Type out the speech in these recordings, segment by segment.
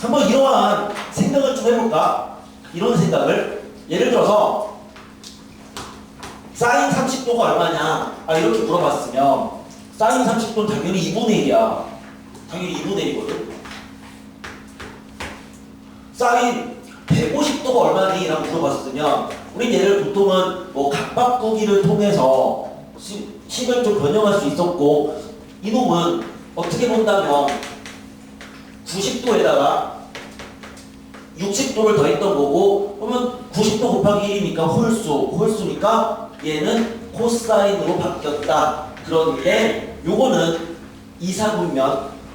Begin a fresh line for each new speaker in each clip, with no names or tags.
한번 이러한 생각을 좀 해볼까? 이런 생각을. 예를 들어서 사인 30도가 얼마냐? 이렇게 물어봤으면 사인 30도는 당연히 2분의 1이야. 당연히 2분의 1이거든. 사인 150도가 얼마니? 라고 물어봤으면 우리 얘를 보통은 뭐 각바꾸기를 통해서 식을 좀 변형할 수 있었고, 이놈은 어떻게 본다면 90도에다가 60도를 더했던 거고, 그러면 90도 곱하기 1이니까 홀수니까 얘는 코사인으로 바뀌었다. 그런데 요거는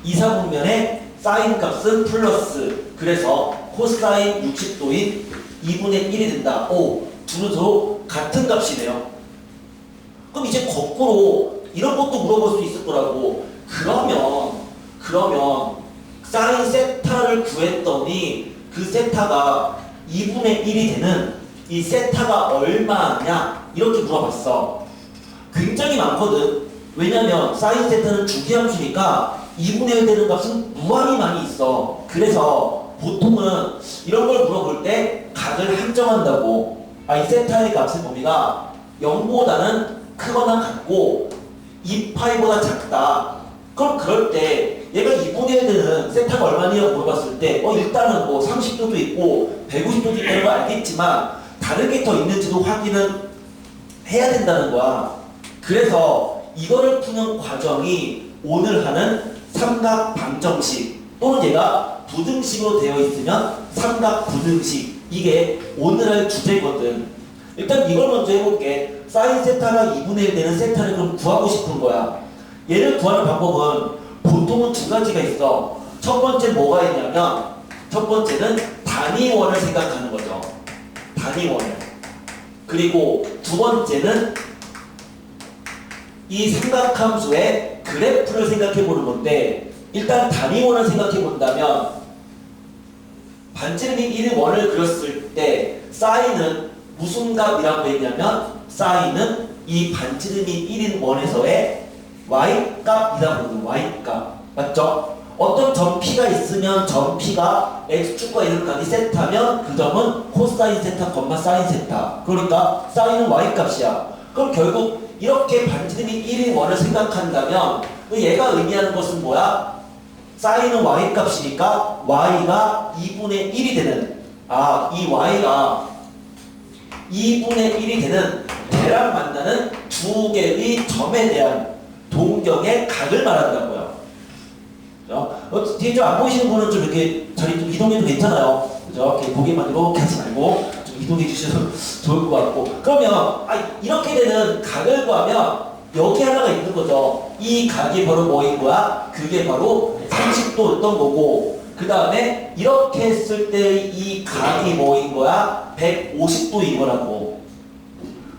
이사분면의 사인 값은 플러스, 그래서 코사인 60도인 2분의 1이 된다. 둘은 서로 같은 값이네요. 그럼 이제 거꾸로 이런 것도 물어볼 수 있을 거라고. 그러면 사인 세타를 구했더니 그 세타가 2분의 1이 되는 이 세타가 얼마냐? 이렇게 물어봤어. 굉장히 많거든. 왜냐면 사인 세타는 주기함수니까 2분의 1 되는 값은 무한히 많이 있어. 그래서 보통은 이런 걸 물어볼 때 각을 한정한다고. 이 세타의 값의 범위가 0보다는 크거나 같고 2파이보다 작다. 그럼 그럴 때 얘가 2분의 1 되는 세타가 얼마냐고 물어봤을 때 일단은 뭐 30도도 있고 150도도 있다는 거 알겠지만 다른 게 더 있는지도 확인은 해야 된다는 거야. 그래서 이거를 푸는 과정이 오늘 하는 삼각 방정식, 또는 얘가 부등식으로 되어 있으면 삼각 부등식, 이게 오늘 할 주제거든. 일단 이걸 먼저 해볼게. 사인 세타가 2분의 1 되는 세타를 그럼 구하고 싶은 거야. 얘를 구하는 방법은 보통은 두 가지가 있어. 첫 번째 뭐가 있냐면, 첫 번째는 단위원을 생각하는 거죠. 단위원을. 그리고 두 번째는 이 삼각함수의 그래프를 생각해 보는 건데, 일단 단위원을 생각해 본다면 반지름이 1의 원을 그렸을 때 사인은 무슨 값이라고 했냐면, 사인은 이 반지름이 1인 원에서의 y값이라고 하거든. y값. 맞죠? 어떤 점 P가 있으면 점 P가 x축과 이름값이 세타면 그 점은 코사인 세타, 사인 세타. 그러니까 사인은 y값이야. 그럼 결국 이렇게 반지름이 1인 원을 생각한다면 얘가 의미하는 것은 뭐야? 사인은 y값이니까 y가 2분의 1이 되는, 이 y가 2분의 1이 되는 대랑 만나는 두 개의 점에 대한 동경의 각을 말한다고요. 그죠? 뒤에 좀 안 보이시는 분은 좀 이렇게 자리 좀 이동해도 괜찮아요. 그죠? 이렇게 고개만 이렇게 하지 말고 좀 이동해 주셔도 좋을 것 같고. 그러면 이렇게 되는 각을 구하면 여기 하나가 있는 거죠. 이 각이 바로 뭐인 거야? 그게 바로 30도였던 거고, 그 다음에 이렇게 했을 때 이 각이 뭐인 거야? 150도인 거라고.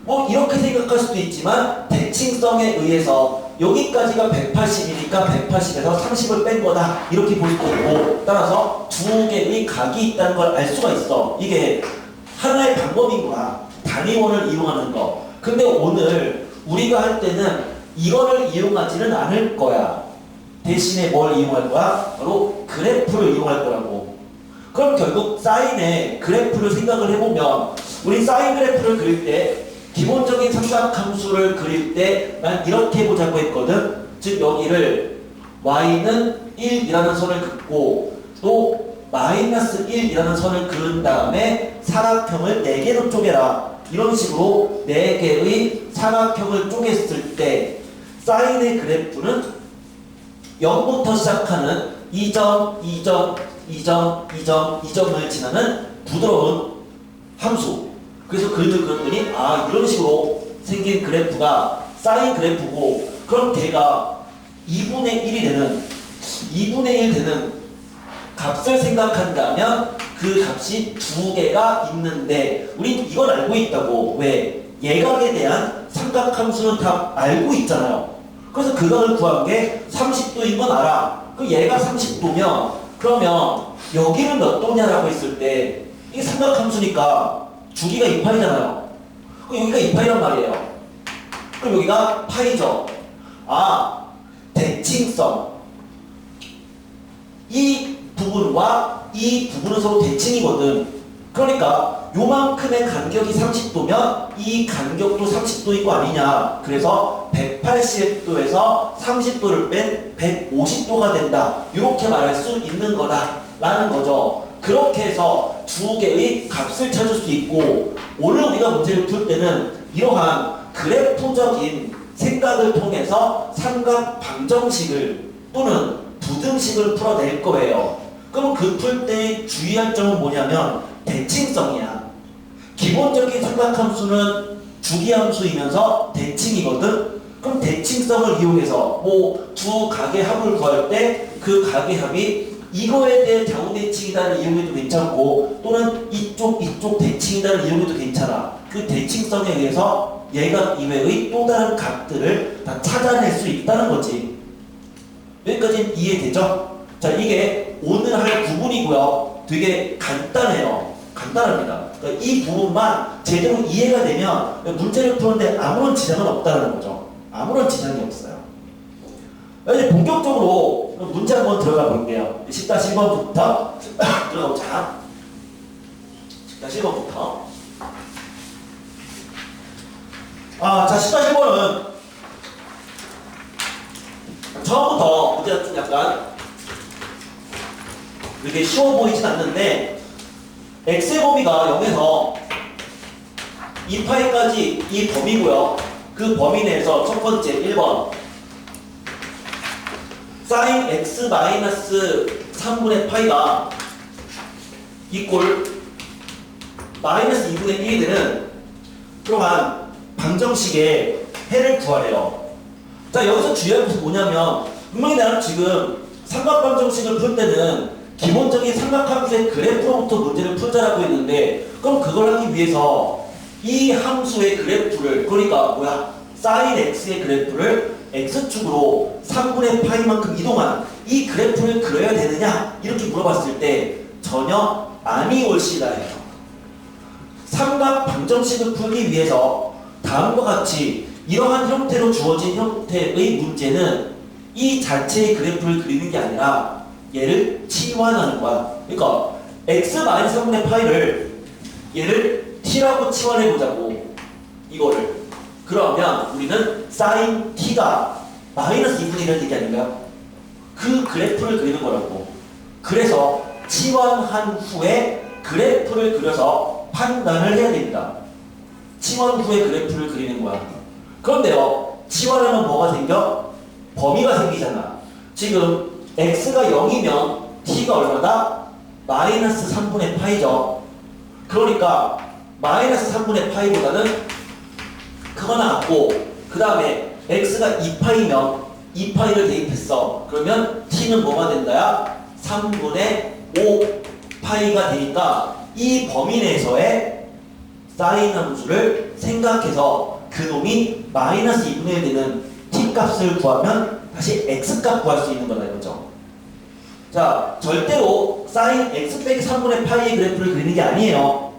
뭐 이렇게 생각할 수도 있지만 대칭성에 의해서 여기까지가 180이니까 180에서 30을 뺀 거다, 이렇게 볼 수도 있고, 따라서 두 개의 각이 있다는 걸 알 수가 있어. 이게 하나의 방법인 거야. 단위원을 이용하는 거. 근데 오늘 우리가 할 때는 이거를 이용하지는 않을 거야. 대신에 뭘 이용할 거야? 바로 그래프를 이용할 거라고. 그럼 결국 사인의 그래프를 생각을 해보면, 우리 사인 그래프를 그릴 때 기본적인 삼각함수를 그릴 때 난 이렇게 해보자고 했거든. 즉 여기를 y는 1이라는 선을 긋고 또 마이너스 1이라는 선을 그은 다음에 사각형을 4개로 쪼개라. 이런 식으로 4개의 사각형을 쪼갰을 때 사인의 그래프는 0부터 시작하는 2점, 2점, 2점, 2점, 2점을 지나는 부드러운 함수. 그래서 그림을 그렸더니 이런 식으로 생긴 그래프가 사인 그래프고, 그럼 걔가 2분의 1 되는 값을 생각한다면 그 값이 두 개가 있는데 우린 이걸 알고 있다고. 왜? 예각에 대한 삼각함수는 다 알고 있잖아요. 그래서 그 각을 구한 게 30도인 건 알아. 그 얘가 30도면 그러면 여기는 몇 도냐라고 했을 때 이게 삼각함수니까 주기가 2파이잖아요. 그럼 여기가 2파이란 말이에요. 그럼 여기가 파이죠. 대칭성. 이 부분과 이 부분은 서로 대칭이거든. 그러니까 요만큼의 간격이 30도면 이 간격도 30도일 거 아니냐. 그래서 180도에서 30도를 뺀 150도가 된다. 이렇게 말할 수 있는 거다 라는 거죠. 그렇게 해서 두 개의 값을 찾을 수 있고, 오늘 우리가 문제를 풀 때는 이러한 그래프적인 생각을 통해서 삼각 방정식을 또는 부등식을 풀어낼 거예요. 그럼 그 풀 때 주의할 점은 뭐냐면 대칭성이야. 기본적인 삼각함수는 주기함수이면서 대칭이거든. 그럼 대칭성을 이용해서 뭐 두 각의 합을 구할 때 그 각의 합이 이거에 대해 좌우대칭이다를 이용해도 괜찮고, 또는 이쪽 대칭이다를 이용해도 괜찮아. 그 대칭성에 의해서 얘가 이외의 또 다른 각들을 다 찾아낼 수 있다는 거지. 여기까지는 이해되죠? 자, 이게 오늘 할 부분이고요. 되게 간단해요. 간단합니다. 그러니까 이 부분만 제대로 이해가 되면 문제를 푸는데 아무런 지장은 없다는 거죠. 아무런 지장이 없어요. 이제 본격적으로 문제 한번 들어가 볼게요. 10-1번부터 들어가 보자. 10-1번부터. 자, 10-1번은 처음부터 문제가 좀 약간 이렇게 쉬워 보이진 않는데, x의 범위가 0에서 2파이까지 이 범위고요. 그 범위 내에서 첫 번째 1번 sin x 마이너스 3분의 파이가 이꼴 마이너스 2분의 1이 되는 그러한 방정식의 해를 구하래요. 자, 여기서 주의할 것은 뭐냐면, 분명히 나는 지금 삼각방정식을 풀 때는 기본적인 삼각함수의 그래프로부터 문제를 풀자라고 했는데, 그럼 그걸 하기 위해서 이 함수의 그래프를, 그러니까 뭐야? sin x의 그래프를 x축으로 3분의 파이만큼 이동한 이 그래프를 그려야 되느냐? 이렇게 물어봤을 때 전혀 아니 올시다 해요. 삼각 방정식을 풀기 위해서 다음과 같이 이러한 형태로 주어진 형태의 문제는 이 자체의 그래프를 그리는 게 아니라 얘를 치환하는 거야. 그러니까 x-3분의 파이를 얘를 t라고 치환해 보자고. 이거를. 그러면 우리는 sin t가 마이너스 2분의 1이라는 얘기 아닌가요? 그 그래프를 그리는 거라고. 그래서 치환한 후에 그래프를 그려서 판단을 해야 됩니다. 치환 후에 그래프를 그리는 거야. 그런데요, 치환하면 뭐가 생겨? 범위가 생기잖아. 지금 x가 0이면 t가 얼마다? 마이너스 3분의 파이죠. 그러니까 마이너스 3분의 파이보다는 크거 나왔고, 그 다음에 x가 2파이면 2파이를 대입했어. 그러면 t는 뭐가 된다야? 3분의 5파이가 되니까 이 범위 내에서의 사인 함수를 생각해서 그놈이 마이너스 2분의 1 되는 t 값을 구하면 다시 x 값 구할 수 있는 거다 이거죠. 자, 절대로 사인 x 빼기 3분의 파이의 그래프를 그리는 게 아니에요.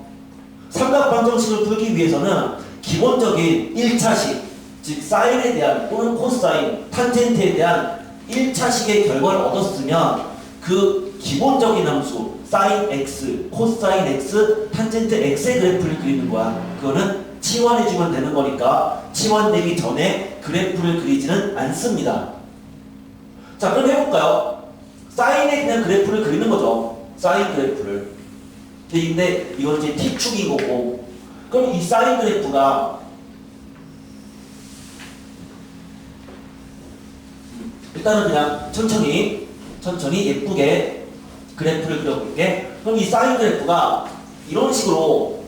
삼각 방정식을 풀기 위해서는 기본적인 1차식, 즉 사인에 대한 또는 코사인, 탄젠트에 대한 1차식의 결과를 얻었으면 그 기본적인 함수 사인 x, 코사인 x, 탄젠트 x의 그래프를 그리는 거야. 그거는 치환해주면 되는 거니까 치환되기 전에 그래프를 그리지는 않습니다. 자, 그럼 해볼까요? 사인에 그냥 그래프를 그리는 거죠. 사인 그래프를. 근데 이건 이제 t축인 거고, 그럼 이 사인 그래프가 일단은 그냥 천천히 예쁘게 그래프를 그려볼게. 그럼 이 사인 그래프가 이런 식으로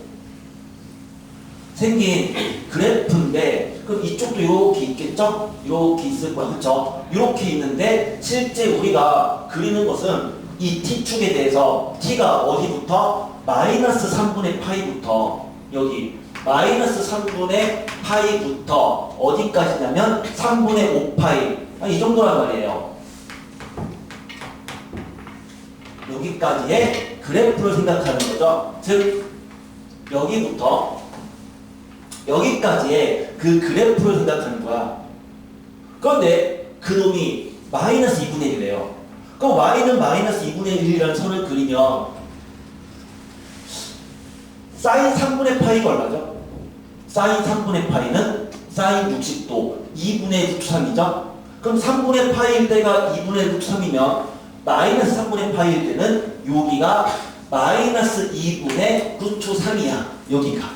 생긴 그래프인데, 그럼 이쪽도 이렇게 있겠죠? 이렇게 있을 거야, 그쵸? 이렇게 있는데 실제 우리가 그리는 것은 이 t축에 대해서 t가 어디부터? 마이너스 3분의 파이부터 여기 마이너스 3분의 파이부터 어디까지냐면 3분의 5파이, 이 정도란 말이에요. 여기까지의 그래프를 생각하는 거죠. 즉 여기부터 여기까지의 그 그래프를 생각하는 거야. 그런데 그놈이 마이너스 2분의 1이래요. 그럼 y는 마이너스 2분의 1이라는 선을 그리면 사인 3분의 파이가 얼마죠? 사인 3분의 파이는 사인 60도 2분의 루트 3이죠? 그럼 3분의 파이일 때가 2분의 루트 3이면 마이너스 3분의 파이일 때는 여기가 마이너스 2분의 루트 3이야. 여기가.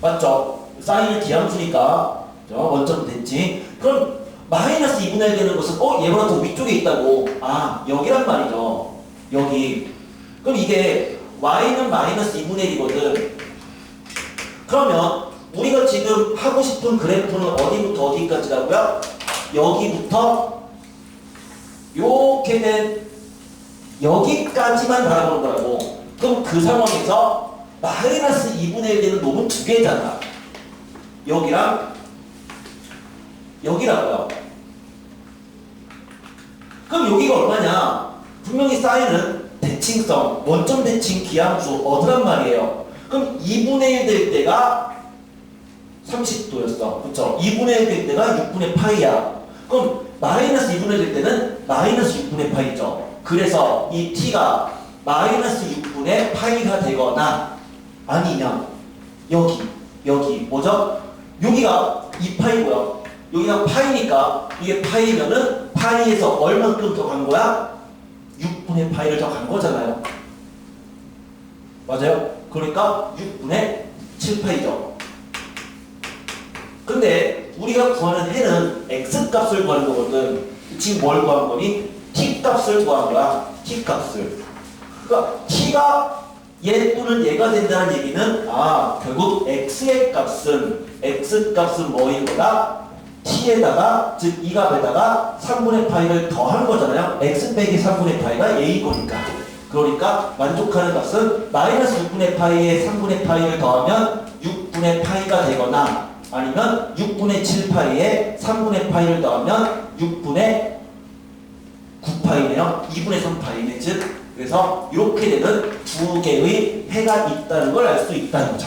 맞죠? 사인은 기함수니까 원점 됐지? 그럼 마이너스 2분의 1 되는 것은 얘보다 더 위쪽에 있다고. 아, 여기란 말이죠. 여기. 그럼 이게 y는 마이너스 2분의 1이거든. 그러면 우리가 지금 하고 싶은 그래프는 어디부터 어디까지라고요? 여기부터 요렇게 된 여기까지만 바라보는 거라고. 그럼 그 상황에서 마이너스 2분의 1 되는 놈은 두 개잖아. 여기랑 여기라고요. 그럼 여기가 얼마냐? 분명히 사인은 대칭성, 원점 대칭 기함수 얻으란 말이에요. 그럼 2분의 1 될 때가 30도였어. 그쵸? 2분의 1 될 때가 6분의 파이야. 그럼 마이너스 2분의 1 될 때는 마이너스 6분의 파이죠. 그래서 이 t가 마이너스 6분의 파이가 되거나 아니면 여기 뭐죠? 여기가 2파이고요. 여기가 파이니까 이게 파이면은 파이에서 얼만큼 더 간 거야? 6분의 파이를 더 간 거잖아요. 맞아요? 그러니까 6분의 7파이죠. 근데 우리가 구하는 해는 x값을 구하는 거거든. 지금 뭘 구한 거니? t값을 구한 거야. t값을. 그러니까 t가 얘 또는 얘가 된다는 얘기는 결국 x의 x값은 뭐인 거다? t에다가 즉 이 값에다가 3분의 파이를 더한 거잖아요. x 빼기 3분의 파이가 a인 거니까. 그러니까 만족하는 값은 마이너스 6분의 파이에 3분의 파이를 더하면 6분의 파이가 되거나 아니면 6분의 7파이에 3분의 파이를 더하면 6분의 9파이네요. 2분의 3파이네. 즉 그래서 이렇게 되는 두 개의 해가 있다는 걸 알 수 있다는 거죠.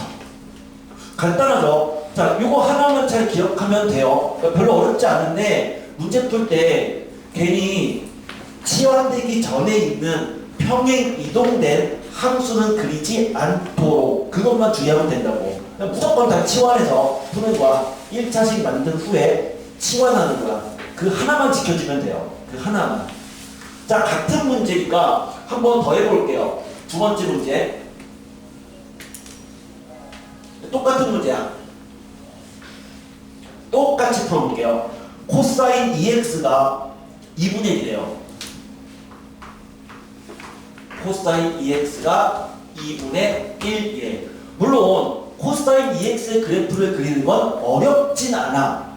간단하죠? 자, 이거 하나만 잘 기억하면 돼요. 그러니까 별로 어렵지 않은데 문제 풀 때 괜히 치환되기 전에 있는 평행 이동된 함수는 그리지 않도록 그것만 주의하면 된다고. 그냥 무조건 다 치환해서 푸는 거야. 1차식 만든 후에 치환하는 거야. 그 하나만 지켜주면 돼요. 그 하나만. 자, 같은 문제니까 한 번 더 해볼게요. 두 번째 문제. 똑같은 문제야. 똑같이 풀어볼게요. 코사인 2x가 2분의 1이래요. 코사인 2x가 2분의 1이래. 물론 코사인 2x의 그래프를 그리는 건 어렵진 않아.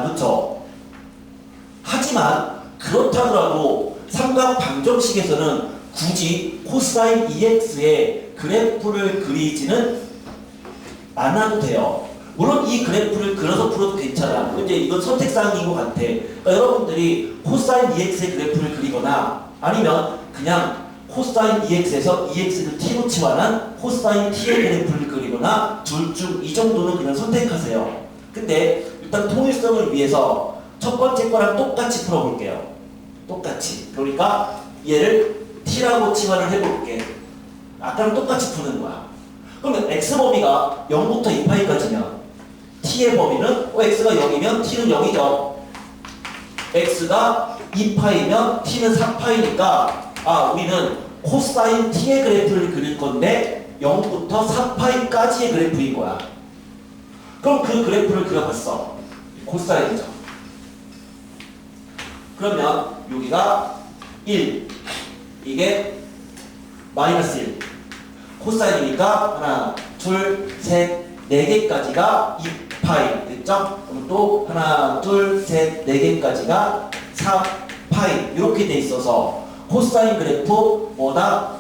그쵸? 하지만 그렇다더라도 삼각 방정식에서는 굳이 코사인 2x의 그래프를 그리지는 않아도 돼요. 물론 이 그래프를 그려서 풀어도 괜찮아. 근데 이건 선택사항인 것 같아. 그러니까 여러분들이 코사인 2x의 그래프를 그리거나 아니면 그냥 코사인 2x에서 2x를 t로 치환한 코사인 t의 그래프를 그리거나 둘 중 이 정도는 그냥 선택하세요. 근데 일단 통일성을 위해서 첫 번째 거랑 똑같이 풀어볼게요. 똑같이. 그러니까 얘를 t라고 치환을 해볼게. 아까랑 똑같이 푸는 거야. 그러면 x범위가 0부터 2파이까지면 t의 범위는 x가 0이면 t는 0이죠. x가 2파이면 t는 4파이니까 우리는 코사인 t의 그래프를 그릴 건데 0부터 4파이까지의 그래프인 거야. 그럼 그 그래프를 그려봤어. 코사인이죠. 그러면 여기가 1, 이게 마이너스 1. 코사인이니까 하나, 둘, 셋, 4개까지가 2파이 됐죠? 그럼 또 하나, 둘, 셋, 4개까지가 4파이 이렇게 돼 있어서 코사인 그래프 뭐다?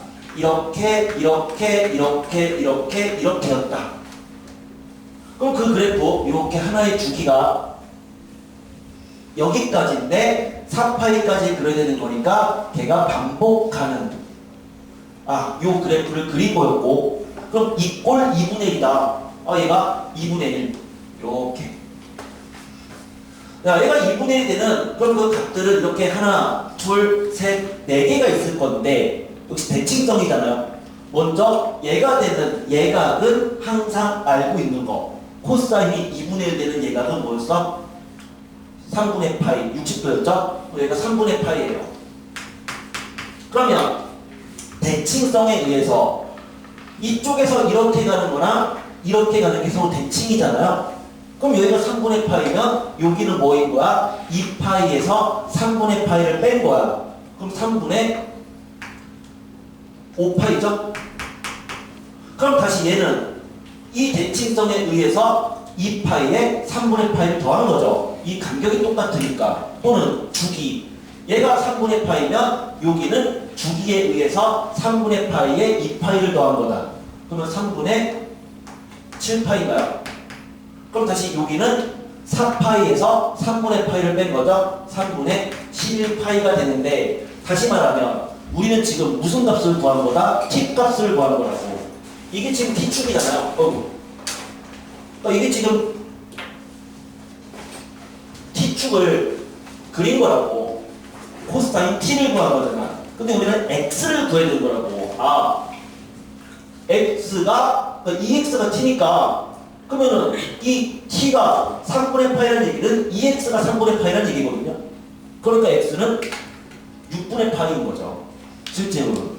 이렇게였다. 그럼 그 그래프 이렇게 하나의 주기가 여기까지인데 4파이까지 그려야 되는 거니까 걔가 반복하는 요 그래프를 그린 거였고, 그럼 이 꼴 2분의 1이다. 얘가 2분의 1 이렇게. 야, 얘가 2분의 1이 되는 그럼 그 값들은 이렇게 하나, 둘, 셋, 네 개가 있을 건데 역시 대칭성이잖아요. 먼저 얘가 되는 예각은 항상 알고 있는 거. 코사인이 2분의 1 되는 예각은 뭐였어? 3분의 파이, 60도였죠? 얘가 3분의 파이예요. 그러면 대칭성에 의해서 이쪽에서 이렇게 가는 거나 이렇게 가는 게 서로 대칭이잖아요. 그럼 여기가 3분의 파이면 여기는 뭐인 거야? 2파이에서 3분의 파이를 뺀 거야. 그럼 3분의 5파이죠? 그럼 다시 얘는 이 대칭성에 의해서 2파이에 3분의 파이를 더한 거죠. 이 간격이 똑같으니까. 또는 주기. 얘가 3분의 파이면 여기는 주기에 의해서 3분의 파이에 2파이를 더한 거다. 그러면 3분의 7파이인가요? 그럼 다시 여기는 4파이에서 3분의 파이를 뺀 거죠. 3분의 11파이가 되는데 다시 말하면 우리는 지금 무슨 값을 구하는 거다? t 값을 구하는 거라고. 이게 지금 t축이잖아요. 이게 지금 t축을 그린 거라고. 코사인 t를 구한 거잖아. 근데 우리는 x를 구해야 되는 거라고. x가, 그러니까 2x가 t니까 그러면은 이 t가 3분의 파이라는 얘기는 2x가 3분의 파이라는 얘기거든요. 그러니까 x는 6분의 파이인 거죠. 실제로는.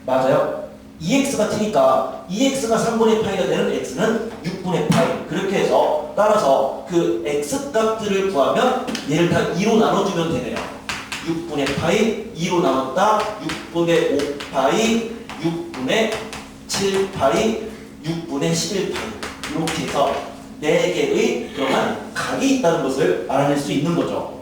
맞아요? 2x가 t니까 2x가 3분의 파이가 되는 x는 6분의 파이. 그렇게 해서 따라서 그 x 값들을 구하면 얘를 다 2로 나눠주면 되네요. 6분의 파이, 2로 나눴다. 6분의 5파이, 6분의 7파이, 6분의 11파이. 이렇게 해서 4개의 그러한 각이 있다는 것을 알아낼 수 있는 거죠.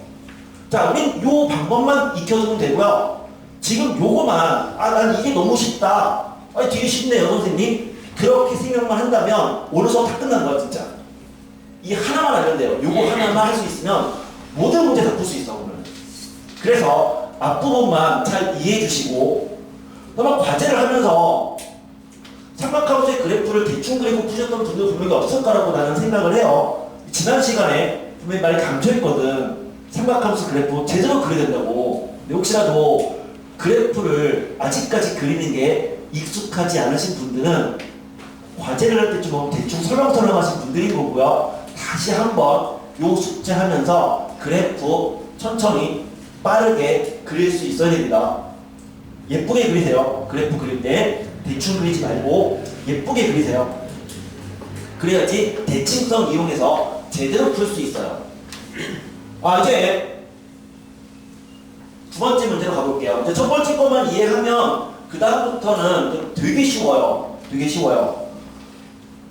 자, 우린 요 방법만 익혀두면 되고요. 지금 요거만 난 이게 너무 쉽다. 되게 쉽네요 선생님. 그렇게 생각만 한다면 오늘 수업 다 끝난 거야 진짜. 이 하나만 알면 돼요. 요거 하나만 할 수 있으면 모든 문제 다 풀 수 있어 오늘. 그래서 앞부분만 잘 이해해 주시고 그러면 과제를 하면서 삼각함수의 그래프를 대충 그리고 푸셨던 분들 분명히 없을 거라고 나는 생각을 해요. 지난 시간에 분명히 많이 강조했거든. 삼각함수 그래프 제대로 그려야 된다고. 근데 혹시라도 그래프를 아직까지 그리는 게 익숙하지 않으신 분들은 과제를 할 때 좀 대충 설렁설렁 하신 분들인 거고요. 다시 한번 요 숙제 하면서 그래프 천천히 빠르게 그릴 수 있어야 됩니다. 예쁘게 그리세요. 그래프 그릴 때 대충 그리지 말고 예쁘게 그리세요. 그래야지 대칭성 이용해서 제대로 풀 수 있어요. 이제 두 번째 문제로 가볼게요. 이제 첫 번째 것만 이해하면 그 다음부터는 되게 쉬워요. 되게 쉬워요.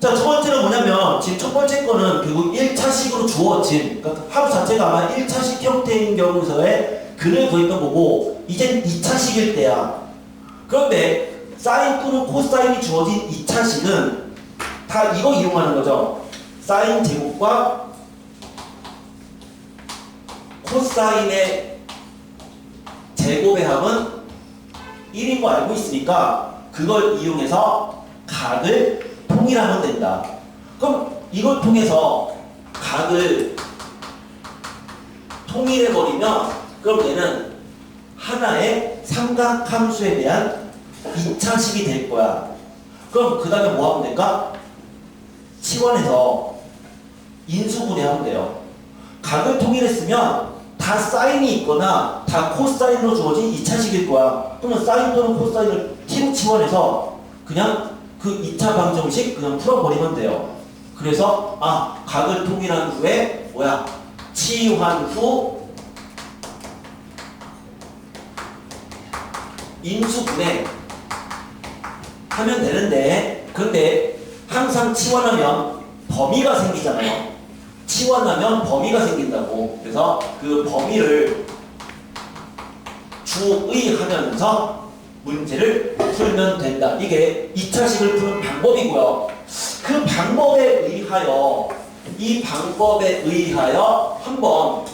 자, 첫 번째는 뭐냐면 지금 첫 번째 거는 결국 1차식으로 주어진, 그러니까 합 자체가 아마 1차식 형태인 경우서의 근을 구했던 거고 이젠 2차식일 때야. 그런데 사인 또는 코사인이 주어진 2차식은 다 이거 이용하는 거죠. 사인 제곱과 코사인의 제곱의 합은 1인 거 알고 있으니까 그걸 이용해서 각을 통일하면 된다. 그럼 이걸 통해서 각을 통일해버리면 그럼 얘는 하나의 삼각함수에 대한 2차식이 될 거야. 그럼 그 다음에 뭐 하면 될까? 치환해서 인수분해하면 돼요. 각을 통일했으면 다 사인이 있거나 다 코사인으로 주어진 2차식일 거야. 그러면 사인 또는 코사인을 t로 치환해서 그냥 그 2차 방정식 그냥 풀어버리면 돼요. 그래서 각을 통일한 후에 치환 후 인수분해 하면 되는데 근데 항상 치환하면 범위가 생기잖아요. 치환하면 범위가 생긴다고. 그래서 그 범위를 주의하면서 문제를 풀면 된다. 이게 2차식을 푸는 방법이고요. 그 방법에 의하여 한번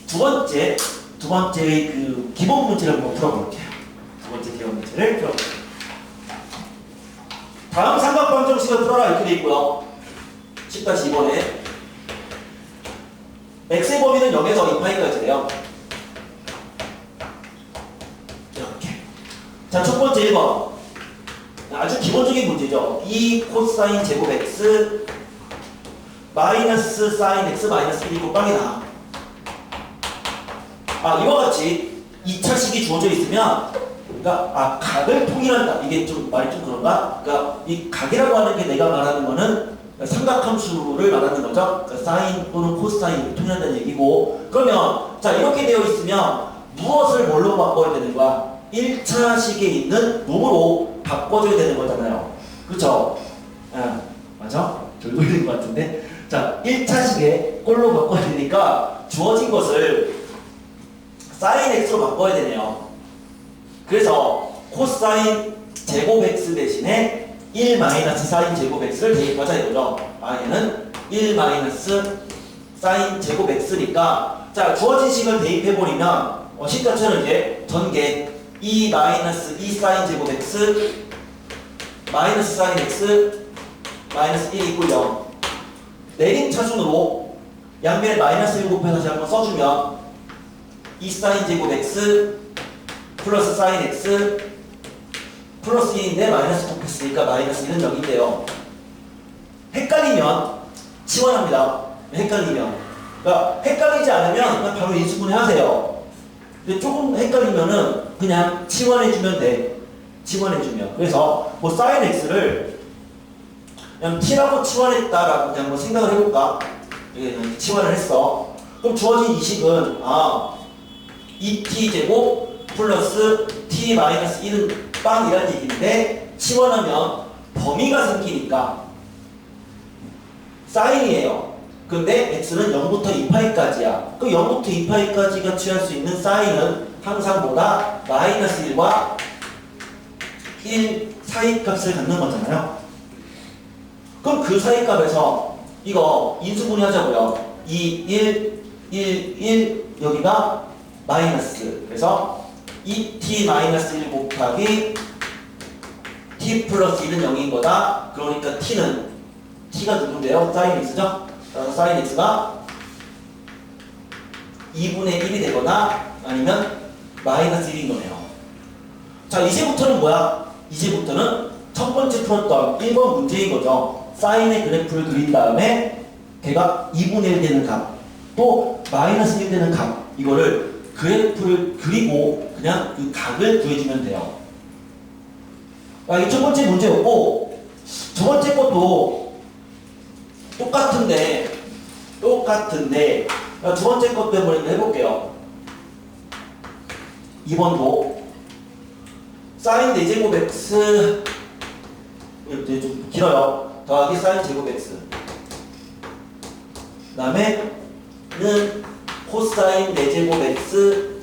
두 번째의 그 기본 문제를 한번 풀어볼게요. 두 번째 기본 문제를 풀어볼게요. 다음 삼각방정식을 풀어라 이렇게 돼 있고요. 10-2번에 x의 범위는 0에서 2파이까지래요. 이렇게. 자, 첫 번째 1번. 아주 기본적인 문제죠. 2 코사인 제곱 x 마이너스 사인 x 마이너스 1이고 빵이다. 이와 같이 2차식이 주어져 있으면, 그러니까 각을 통일한다. 이게 좀 말이 좀 그런가? 그러니까 이 각이라고 하는 게 내가 말하는 거는 삼각함수를 말하는 거죠. 그러니까 사인 또는 코사인을 통일한다는 얘기고. 그러면 자, 이렇게 되어 있으면 무엇을 뭘로 바꿔야 되는 거야? 1차식에 있는 놈으로 바꿔줘야 되는 거잖아요. 그렇죠? 맞아? 졸고 있는 것 같은데. 자, 1차식에 꼴로 바꿔야 되니까 주어진 것을 사인 x로 바꿔야 되네요. 그래서 코사인 제곱 x 대신에 1 마이너스 사인 제곱 x를 대입하자 이거죠. 얘는 1 마이너스 사인 제곱 x니까, 자, 주어진 식을 대입해버리면 식 자체는 이제 전개 2 마이너스 2 사인 제곱 x 마이너스 사인 x 마이너스 1 이꼴 0. 내림 차순으로 양변에 마이너스 1 곱해서 다시 한번 써주면 2 사인 제곱 x 플러스 사인 x 플러스 1인데 마이너스 곱했으니까 마이너스 1은 0인데요. 헷갈리면 치환합니다. 그러니까 헷갈리지 않으면 그냥 바로 인수분해 하세요. 근데 조금 헷갈리면은 그냥 치환해주면 돼. 치환해주면. 그래서 뭐 사인 x를 그냥 t라고 치환했다라고 그냥 뭐 생각을 해볼까? 치환을 했어. 그럼 주어진 이 식은 2t제곱 플러스 t 마이너스 1은 빵이란 얘기인데, 치환하면 범위가 생기니까 사인이에요. 근데 x는 0부터 2파이까지야. 그 0부터 2파이까지가 취할 수 있는 사인은 항상 뭐다? 마이너스 1과 1 사이 값을 갖는 거잖아요. 그럼 그 사이 값에서 이거 인수분해 하자고요. 2, 1, 1, 1 여기가 마이너스. 그래서 2t 마이너스 1 곱하기 t 플러스 1은 0인 거다. 그러니까 t가 누군데요? 사인 x죠? 그래서 사인 x가 2분의 1이 되거나 아니면 마이너스 1인 거네요. 자, 이제부터는 뭐야? 이제부터는 첫 번째 풀었던 1번 문제인 거죠. 사인의 그래프를 그린 다음에 걔가 2분의 1 되는 값, 또 마이너스 1 되는 값, 이거를 그래프를 그리고 그냥 그 각을 구해주면 돼요. 이게 첫 번째 문제였고, 두 번째 것도 똑같은데 두 번째 것도 한번 해볼게요. 2번도 사인 4제곱 x 이렇게 좀 길어요. 더하기 사인 제곱 x, 그 다음에 는 코사인 4제곱 x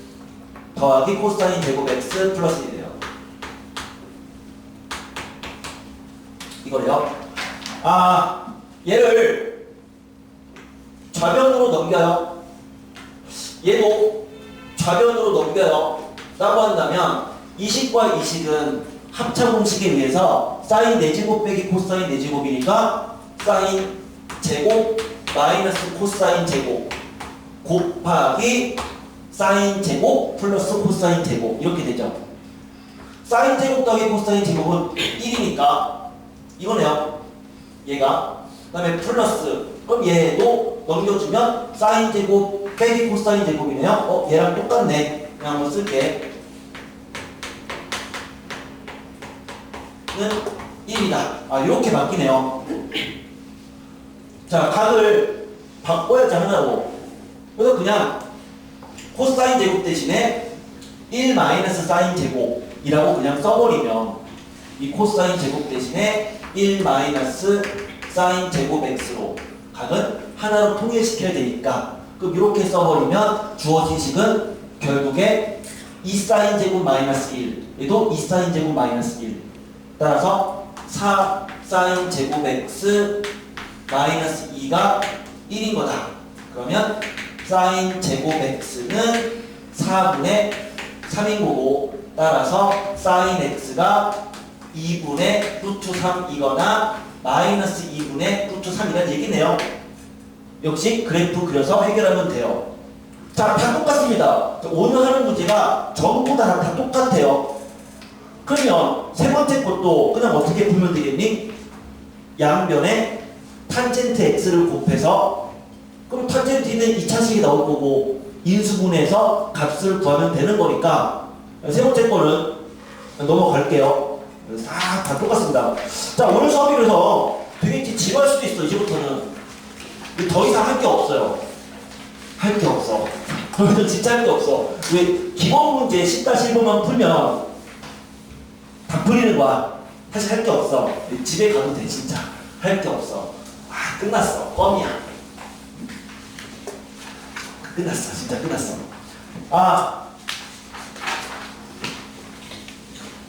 더하기 코사인 제곱 x 플러스 1이에요. 이거래요. 얘를 좌변으로 넘겨요. 얘도 좌변으로 넘겨요. 라고 한다면 이 식과 이 식은 합차 공식에 의해서 사인 4제곱 빼기 코사인 4제곱이니까 사인 제곱 마이너스 코사인 제곱 곱하기 사인 제곱 플러스 코사인 제곱 이렇게 되죠. 사인 제곱 더하기 코사인 제곱은 1이니까 이거네요. 얘가. 그 다음에 플러스, 그럼 얘도 넘겨주면 사인 제곱 빼기 코사인 제곱이네요. 얘랑 똑같네. 그냥 한번 쓸게. 는 1이다. 이렇게 바뀌네요. 자, 각을 바꿔야지 하나로. 그래서 그냥 코사인 제곱 대신에 1 마이너스 사인 제곱이라고 그냥 써버리면 이 코사인 제곱 대신에 1 마이너스 사인 제곱 x로 각은 하나로 통일시켜야 되니까, 그럼 이렇게 써버리면 주어진 식은 결국에 2 사인 제곱 마이너스 1, 얘도 2 사인 제곱 마이너스 1, 따라서 4 사인 제곱 x 마이너스 2가 1인 거다. 그러면 사인 제곱 x는 4분의 3인 거고, 따라서 사인 x가 2분의 루트 3이거나 마이너스 2분의 루트 3이라는 얘기네요. 역시 그래프 그려서 해결하면 돼요. 자, 다 똑같습니다. 오늘 하는 문제가 전부 다 똑같아요. 그러면 세 번째 것도 그냥 어떻게 풀면 되겠니? 양변에 탄젠트 x를 곱해서, 그럼 탄젠트는 2차식이 나올 거고 인수분해해서 값을 구하면 되는 거니까 세 번째 거는 넘어갈게요. 다 똑같습니다. 자, 오늘 수업이 그래서 되게 지루할 수도 있어. 이제부터는 더 이상 할 게 없어요. 할 게 없어. 그러면 진짜 할 게 없어. 왜? 기본 문제 10-1번만 풀면 다 풀리는 거야. 사실 할 게 없어. 집에 가도 돼. 진짜 할 게 없어. 아, 끝났어. 껌이야. 끝났어. 진짜 끝났어. 아,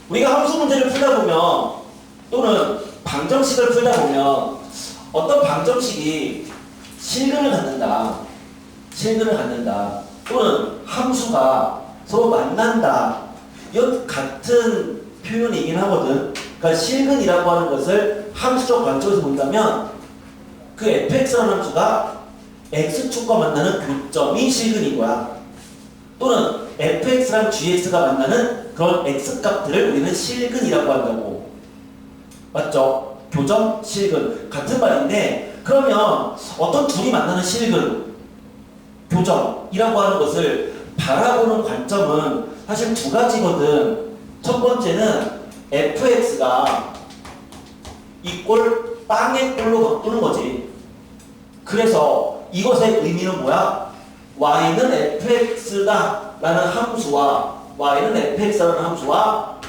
우리가 함수 문제를 풀다 보면, 또는 방정식을 풀다 보면 어떤 방정식이 실근을 갖는다, 또는 함수가 서로 만난다, 이건 같은 표현이긴 하거든. 그러니까 실근이라고 하는 것을 함수적 관점에서 본다면 그 fx라는 함수가 x축과 만나는 교점이 실근인 거야. 또는 fx랑 gx가 만나는 그런 x값들을 우리는 실근이라고 한다고. 맞죠? 교점, 실근 같은 말인데, 그러면 어떤 둘이 만나는 실근, 교점이라고 하는 것을 바라보는 관점은 사실 두 가지거든. 첫 번째는 fx가 이 꼴 빵의 꼴로 바꾸는 거지. 그래서 이것의 의미는 뭐야? y는 fx다 라는 함수와,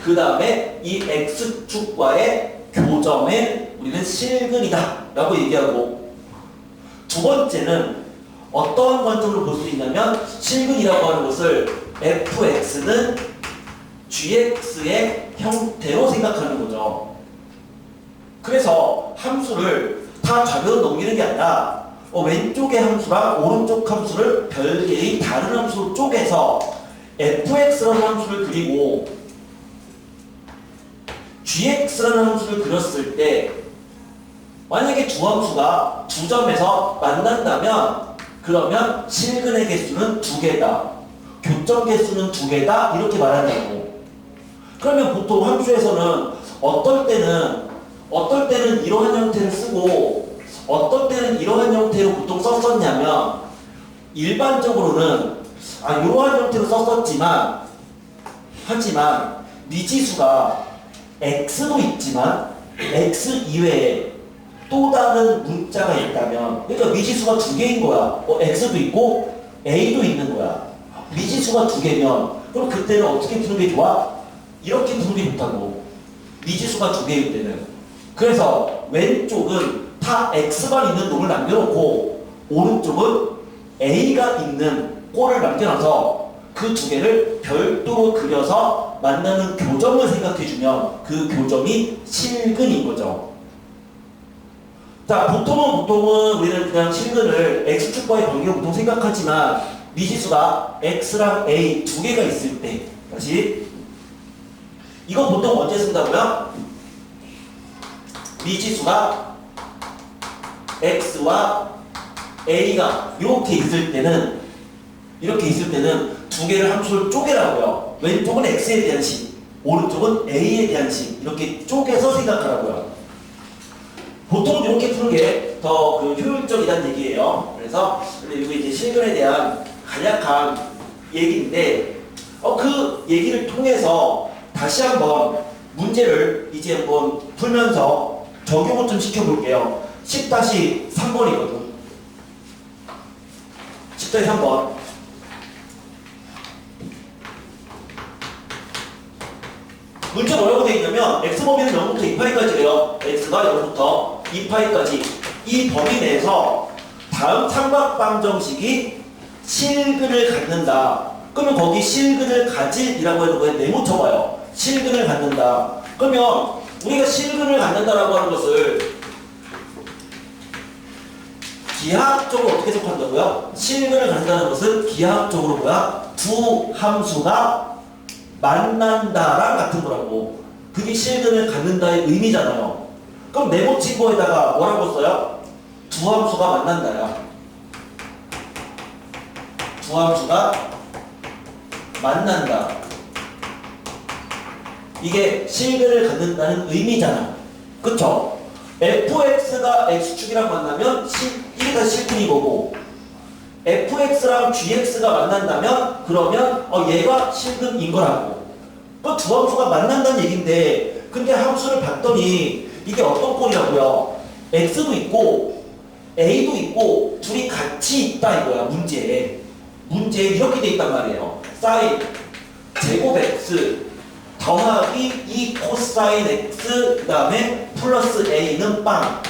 그 다음에 이 x축과의 교점에 우리는 실근이다 라고 얘기하고, 두 번째는 어떠한 관점으로 볼 수 있냐면 실근이라고 하는 것을 fx는 gx의 형태로 생각하는 거죠. 그래서 함수를 다 좌변으로 넘기는 게 아니라 왼쪽의 함수랑 오른쪽 함수를 별개의 다른 함수로 쪼개서 fx라는 함수를 그리고 gx라는 함수를 그렸을 때, 만약에 두 함수가 두 점에서 만난다면 그러면 실근의 개수는 2개다, 교점 개수는 2개다 이렇게 말한다고. 그러면 보통 함수에서는 어떨 때는 이러한 형태를 쓰고 어떨 때는 이러한 형태로 보통 썼었냐면, 일반적으로는 이러한 형태로 썼었지만, 하지만 미지수가 x도 있지만 x 이외에 또 다른 문자가 있다면, 그러니까 미지수가 2개인 거야. x도 있고 a도 있는 거야. 미지수가 2개면 그럼 그때는 어떻게 푸는 게 좋아? 이렇게 푸는 게 좋다고. 미지수가 2개일 때는. 그래서 왼쪽은 다 x가 있는 놈을 남겨놓고 오른쪽은 a가 있는 꼴을 남겨놔서 그 2개를 별도로 그려서 만나는 교점을 생각해주면 그 교점이 실근인 거죠. 자, 보통은 우리는 그냥 실근을 x축과의 관계로 보통 생각하지만, 미지수가 x랑 a 2개가 있을 때, 다시 이거 보통 언제 쓴다고요? 미지수가 x와 a가 이렇게 있을 때는 2개를 함수를 쪼개라고요. 왼쪽은 x에 대한 식, 오른쪽은 a에 대한 식, 이렇게 쪼개서 생각하라고요. 보통 이렇게 푸는 게 더 효율적이라는 얘기예요. 그래서 이거 이제 실근에 대한 간략한 얘기인데, 그 얘기를 통해서 다시 한번 문제를 이제 한번 풀면서 적용을 좀 시켜볼게요. 10-3번이거든. 10-3번. 문제 뭐라고 되어 있냐면, x 범위는 0부터 2파이까지래요. x가 0부터 2파이까지. 이 범위 내에서 다음 삼각방정식이 실근을 갖는다. 그러면 거기 실근을 가질이라고 하는 거에 네모 쳐봐요. 실근을 갖는다. 그러면 우리가 실근을 갖는다라고 하는 것을 기하학적으로 어떻게 해석한다고요? 실근을 갖는다는 것은 기하학적으로 뭐야? 두 함수가 만난다랑 같은 거라고. 그게 실근을 갖는다의 의미잖아요. 그럼 네모 친 거에다가 뭐라고 써요? 두 함수가 만난다야. 두 함수가 만난다. 이게 실근을 갖는다는 의미잖아. 그쵸? fx가 x축이랑 만나면 이게 다 실근이 거고, fx랑 gx가 만난다면 그러면 얘가 실근인 거라고. 그 두 함수가 만난다는 얘긴데, 근데 함수를 봤더니 이게 어떤 꼴이라고요? x도 있고 a도 있고 둘이 같이 있다 이거야. 문제에 이렇게 돼 있단 말이에요. 사인 제곱 x 더하기 2 코사인 x 그 다음에 플러스 a는 빵.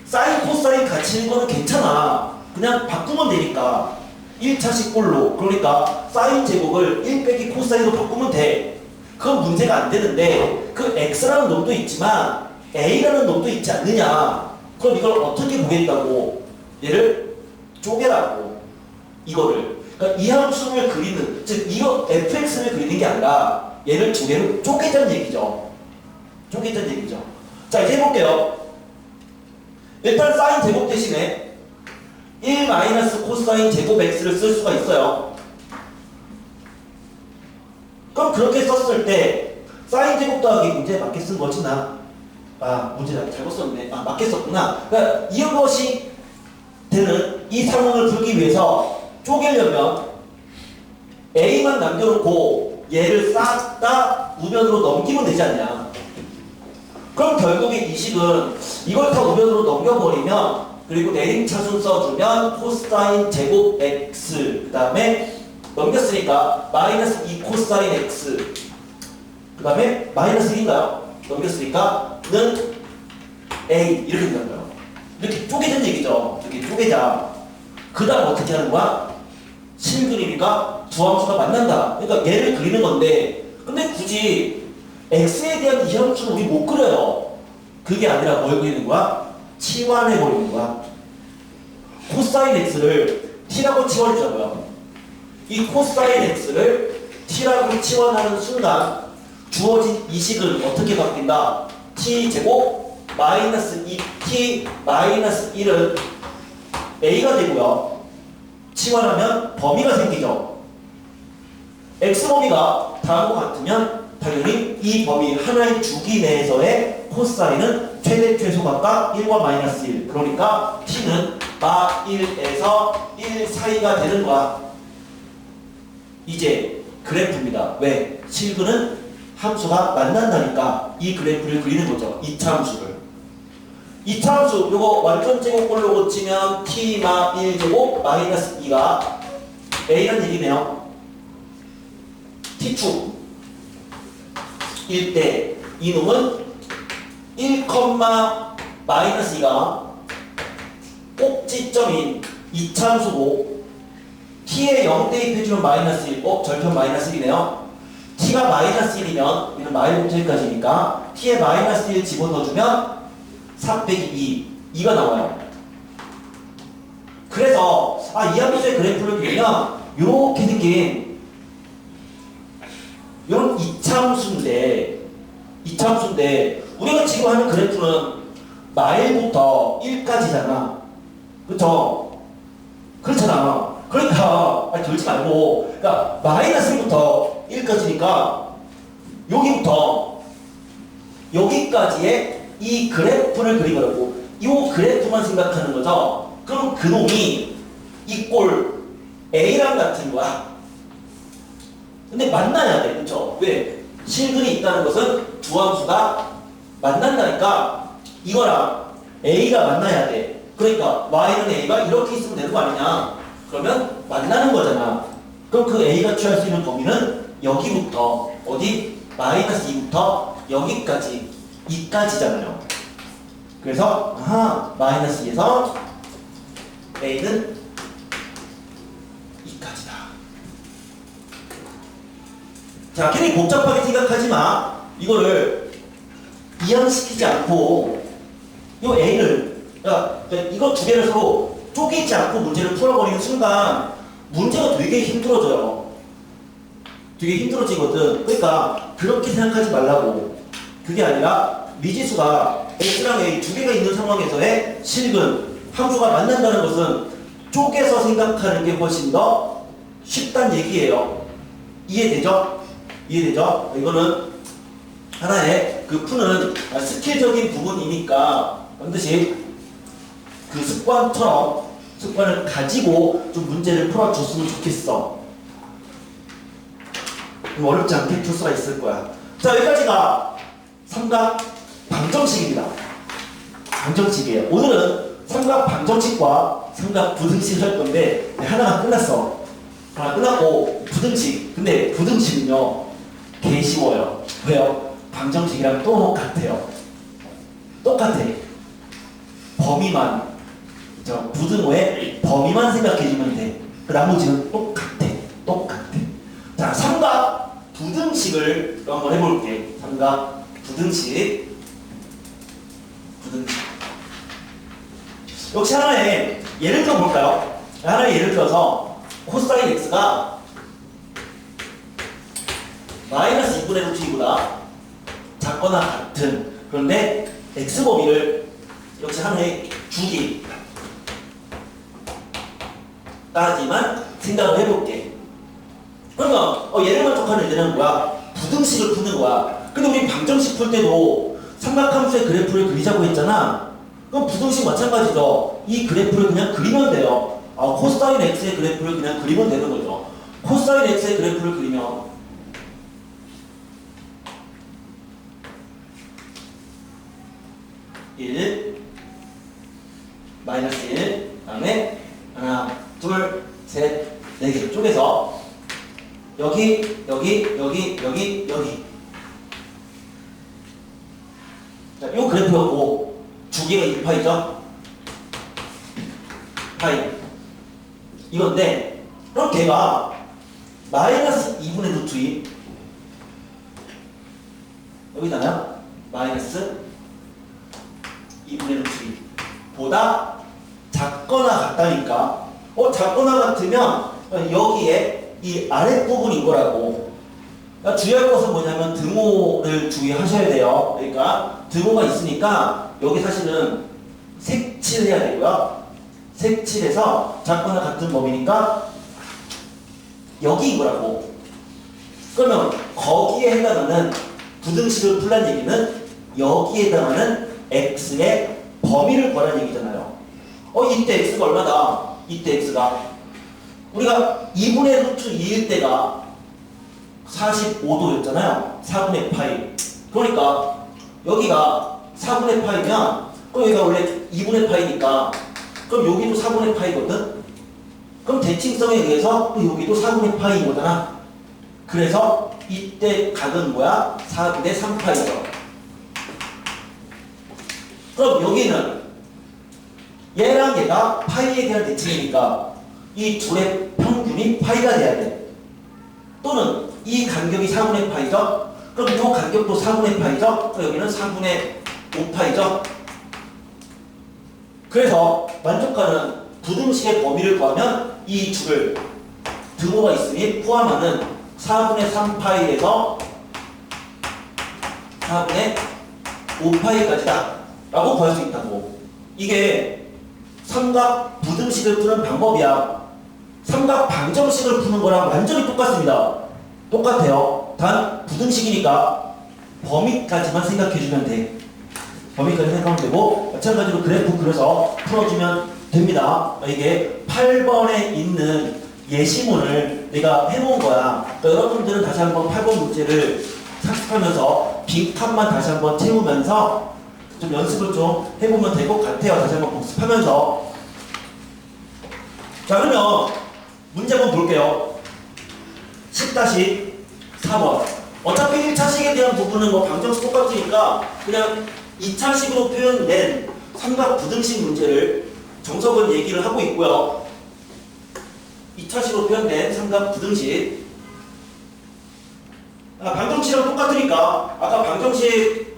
사인 코사인 같이 있는 거는 괜찮아. 그냥 바꾸면 되니까 1차식 꼴로. 그러니까 사인 제곱을 1 빼기 코사인으로 바꾸면 돼. 그건 문제가 안 되는데, 그 x라는 놈도 있지만 a라는 놈도 있지 않느냐. 그럼 이걸 어떻게 보겠다고? 얘를 쪼개라고. 이거를. 그러니까 이 함수를 그리는, 즉 이거 fx를 그리는 게 아니라 얘를 두 개로 쪼개자는 얘기죠. 자, 이제 해볼게요. 일단 사인 제곱 대신에 1 마이너스 코사인 제곱 x를 쓸 수가 있어요. 그럼 그렇게 썼을 때 사인 제곱 더하기 문제에 맞게 쓴 거지 나. 문제 잘못 썼네. 맞게 썼구나. 그러니까 이것이 되는 이 상황을 풀기 위해서 쪼개려면 a만 남겨놓고 얘를 싹 다 우변으로 넘기면 되지 않냐. 그럼 결국에 이 식은 이걸 다 우변으로 넘겨버리면, 그리고 내림차순 써주면 코사인 제곱 x 그 다음에 넘겼으니까 마이너스 2 코사인 x 그 다음에 마이너스 1인가요? 넘겼으니까 는 a 이렇게 된다는 거예요. 이렇게 쪼개진 얘기죠. 이렇게 쪼개자. 그 다음 어떻게 하는 거야? 실그림이니까 두 함수가 만난다. 그러니까 얘를 그리는 건데, 근데 굳이 x에 대한 이 함수는 우리 못 그려요. 그게 아니라 뭘 그리는 거야? 치환해 버리는 거야. 코사인 x를 t라고 치환해주자고요. 이 코사인 x를 t라고 치환하는 순간 주어진 이 식은 어떻게 바뀐다? t제곱 마이너스 2t 마이너스 1은 a가 되고요. 치환하면 범위가 생기죠. x범위가 다음과 같으면 당연히 이 범위 하나의 주기 내에서의 코사인은 최대 최소 각각 1과 마이너스 1. 그러니까 t는 마 1에서 1 사이가 되는 거야. 이제 그래프입니다. 왜? 실근은 함수가 만난다니까 이 그래프를 그리는 거죠. 2차 함수를. 2차 함수 요거 완전 제곱꼴로 고치면 t마 1제곱 마이너스 2가 a란 얘기네요. t축 1대 이놈은 1, 마이너스 2가 꼭지점인 2차 함수고, t에 0 대입해주면 마이너스 1, 절편 마이너스 1이네요. t가 마이너스 1이면 얘는 마이너스 1까지니까 t에 마이너스 1 집어넣어주면 4 빼기 2, 2가 나와요. 그래서 이 함수의 그래프를 그리면 요렇게 생긴 요런 2차 함수인데 우리가 지금 하는 그래프는 마일부터 1까지잖아. 그쵸? 그렇잖아. 그러니까 들지 말고, 그러니까 마이너스 1부터 1까지니까 여기부터 여기까지의 이 그래프를 그리더라고. 이 그래프만 생각하는 거죠. 그럼 그놈이 이 꼴 A랑 같은 거야. 근데 만나야 돼. 그쵸? 왜? 실근이 있다는 것은 두 함수가 만난다니까 이거랑 A가 만나야 돼. 그러니까 Y는 A가 이렇게 있으면 되는 거 아니냐. 그러면 만나는 거잖아. 그럼 그 A가 취할 수 있는 범위는 여기부터 어디? 마이너스 2부터 여기까지 2까지잖아요. 그래서 마이너스 2에서 A는 2까지다. 자, 괜히 복잡하게 생각하지 마. 이거를 이항시키지 않고 이 A를, 이거 두 개를 서로 쪼개지 않고 문제를 풀어버리는 순간 문제가 되게 힘들어져요. 되게 힘들어지거든. 그러니까 그렇게 생각하지 말라고. 그게 아니라 미지수가 X랑 A 두 개가 있는 상황에서의 실근 함수가 만난다는 것은 쪼개서 생각하는 게 훨씬 더 쉽다는 얘기예요. 이해되죠? 이해되죠? 이거는 하나의 그 푸는 스킬적인 부분이니까 반드시 그 습관을 가지고 좀 문제를 풀어줬으면 좋겠어. 어렵지 않게 풀 수가 있을 거야. 자, 여기까지가 삼각 방정식입니다. 방정식이에요. 오늘은 삼각 방정식과 삼각 부등식을 할 건데 하나가 끝났어. 하나 끝났고 부등식. 근데 부등식은요 개 쉬워요. 왜요? 방정식이랑 똑같아요. 똑같아. 범위만 부등호의 범위만 생각해주면 돼. 그 나머지는 똑같아. 똑같아. 자, 삼각 부등식을 한번 해볼게. 삼각 부등식. 역시 하나의 예를 들어 볼까요? 하나의 예를 들어서 코사인 x가 마이너스 2분의 루트 2보다 작거나 같은, 그런데 x 범위를 역시 하나의 주기 까지만 생각을 해볼게. 그러면 얘를 만족하는 이제는 뭐야? 부등식을 푸는 거야. 근데 우리 방정식 풀 때도 삼각함수의 그래프를 그리자고 했잖아. 그럼 부등식 마찬가지죠. 이 그래프를 그냥 그리면 돼요. 코사인 x의 그래프를 그냥 그리면 되는 거죠. 코사인 x의 그래프를 그리면 마이너스 1, 다음에 하나, 둘, 셋, 네 개 쪼개서 여기. 자, 요 그래프였고 주기가 2파이죠? 파이. 이건데, 그럼 걔가 마이너스 2분의 루트 2 여기다가 마이너스 2분의 루트 2 보다 작거나 같다니까. 작거나 같으면 여기에 이 아랫부분인 거라고. 그러니까 주의할 것은 뭐냐면 등호를 주의하셔야 돼요. 그러니까 등호가 있으니까 여기 사실은 색칠해야 되고요. 색칠해서 작거나 같은 범위니까 여기인 거라고. 그러면 거기에 해당하는 부등식을 풀란 얘기는 여기에 해당하는 x의 범위를 구하라는 얘기잖아요. 이때 x가 얼마다? 이때 x가 우리가 2분의 루트 2일 때가 45도였잖아요. 4분의 파이. 그러니까 여기가 4분의 파이면 그럼 여기가 원래 2분의 파이니까 그럼 여기도 4분의 파이거든? 그럼 대칭성에 의해서 여기도 4분의 파이인 거잖아. 그래서 이때 각은 뭐야? 4분의 3파이죠. 그럼 여기는 얘랑 얘가 파이에 대한 대칭이니까 이 둘의 평균이 파이가 돼야 돼. 또는 이 간격이 4분의 파이죠? 그럼 이 간격도 4분의 파이죠? 그럼 여기는 4분의 5파이죠? 그래서 만족하는 부등식의 범위를 구하면 이 둘을 등호가 있으니 포함하는 4분의 3파이에서 4분의 5파이까지다 라고 구할 수 있다고. 이게 삼각 부등식을 푸는 방법이야. 삼각 방정식을 푸는 거랑 완전히 똑같습니다. 똑같아요. 단 부등식이니까 범위까지만 생각해주면 돼. 범위까지 생각하면 되고 마찬가지로 그래프 그려서 풀어주면 됩니다. 이게 8번에 있는 예시문을 내가 해놓은 거야. 그러니까 여러분들은 다시 한번 8번 문제를 학습하면서 빈칸만 다시 한번 채우면서 좀 연습을 좀 해보면 될 것 같아요. 다시 한번 복습하면서. 자, 그러면 문제 한번 볼게요. 10-4번. 어차피 1차식에 대한 부분은 뭐 방정식 똑같으니까 그냥 2차식으로 표현된 삼각 부등식 문제를 정석은 얘기를 하고 있고요. 2차식으로 표현된 삼각 부등식. 방정식이랑 똑같으니까 아까 방정식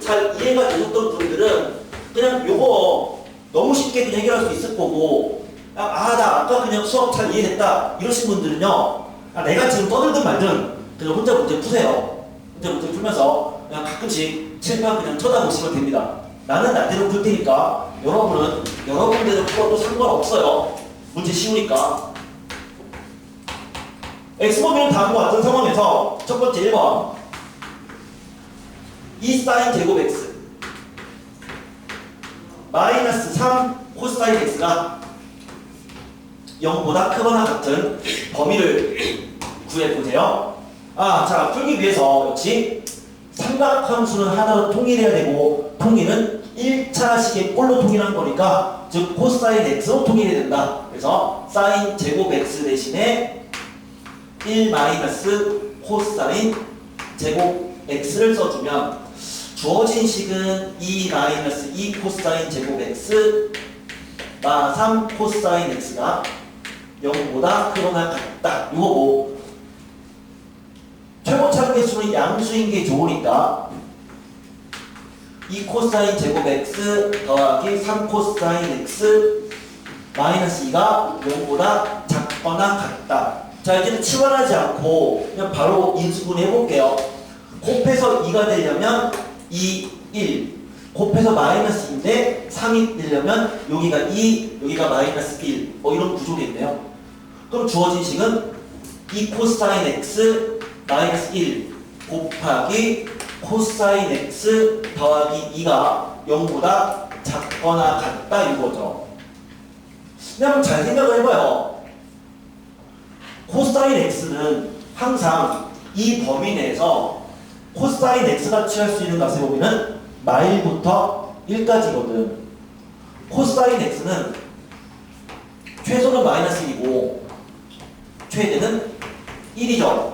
잘 이해가 되셨던 분들은 그냥 요거 너무 쉽게 그냥 해결할 수 있을 거고, 나 아까 그냥 수업 잘 이해했다 이러신 분들은요, 내가 지금 떠들든 말든 그냥 혼자 문제 푸세요. 혼자 문제 풀면서 그냥 가끔씩 칠판 그냥 쳐다보시면 됩니다. 나는 나대로 풀 테니까 여러분은 여러분대로 풀어도 상관없어요. 문제 쉬우니까. x범위는 다음과 같은 상황에서 첫 번째 1번 2 사인 제곱 x 마이너스 3 코사인 x가 0보다 크거나 같은 범위를 구해보세요. 자, 풀기 위해서 역시 삼각함수는 하나로 통일해야 되고 통일은 1차식의 꼴로 통일한 거니까 즉 코사인 x로 통일해야 된다. 그래서 사인 제곱 x 대신에 1 마이너스 코사인 제곱 x를 써주면 주어진 식은 2 마이너스 2 코사인 제곱 x 마 3 코사인 x가 0보다 크거나 같다. 이거고 최고차의 개수는 양수인 게 좋으니까 2 코사인 제곱 x 더하기 3 코사인 x 마이너스 2가 0보다 작거나 같다. 자, 이제는 치환하지 않고 그냥 바로 인수분 해볼게요. 곱해서 2가 되려면 2, 1 곱해서 마이너스 2인데 3이 되려면 여기가 2, 여기가 마이너스 1 이런 구조겠네요. 그럼 주어진 식은 2 코사인 x 마이너스 1 곱하기 코사인 x 더하기 2가 0보다 작거나 같다 이거죠. 근데 한번 잘 생각을 해봐요. 코사인 x는 항상 이 범위 내에서 코사인 x가 취할 수 있는 값의 범위는 마일부터 1까지거든. 코사인 x는 최소는 마이너스 1이고 최대는 1이죠.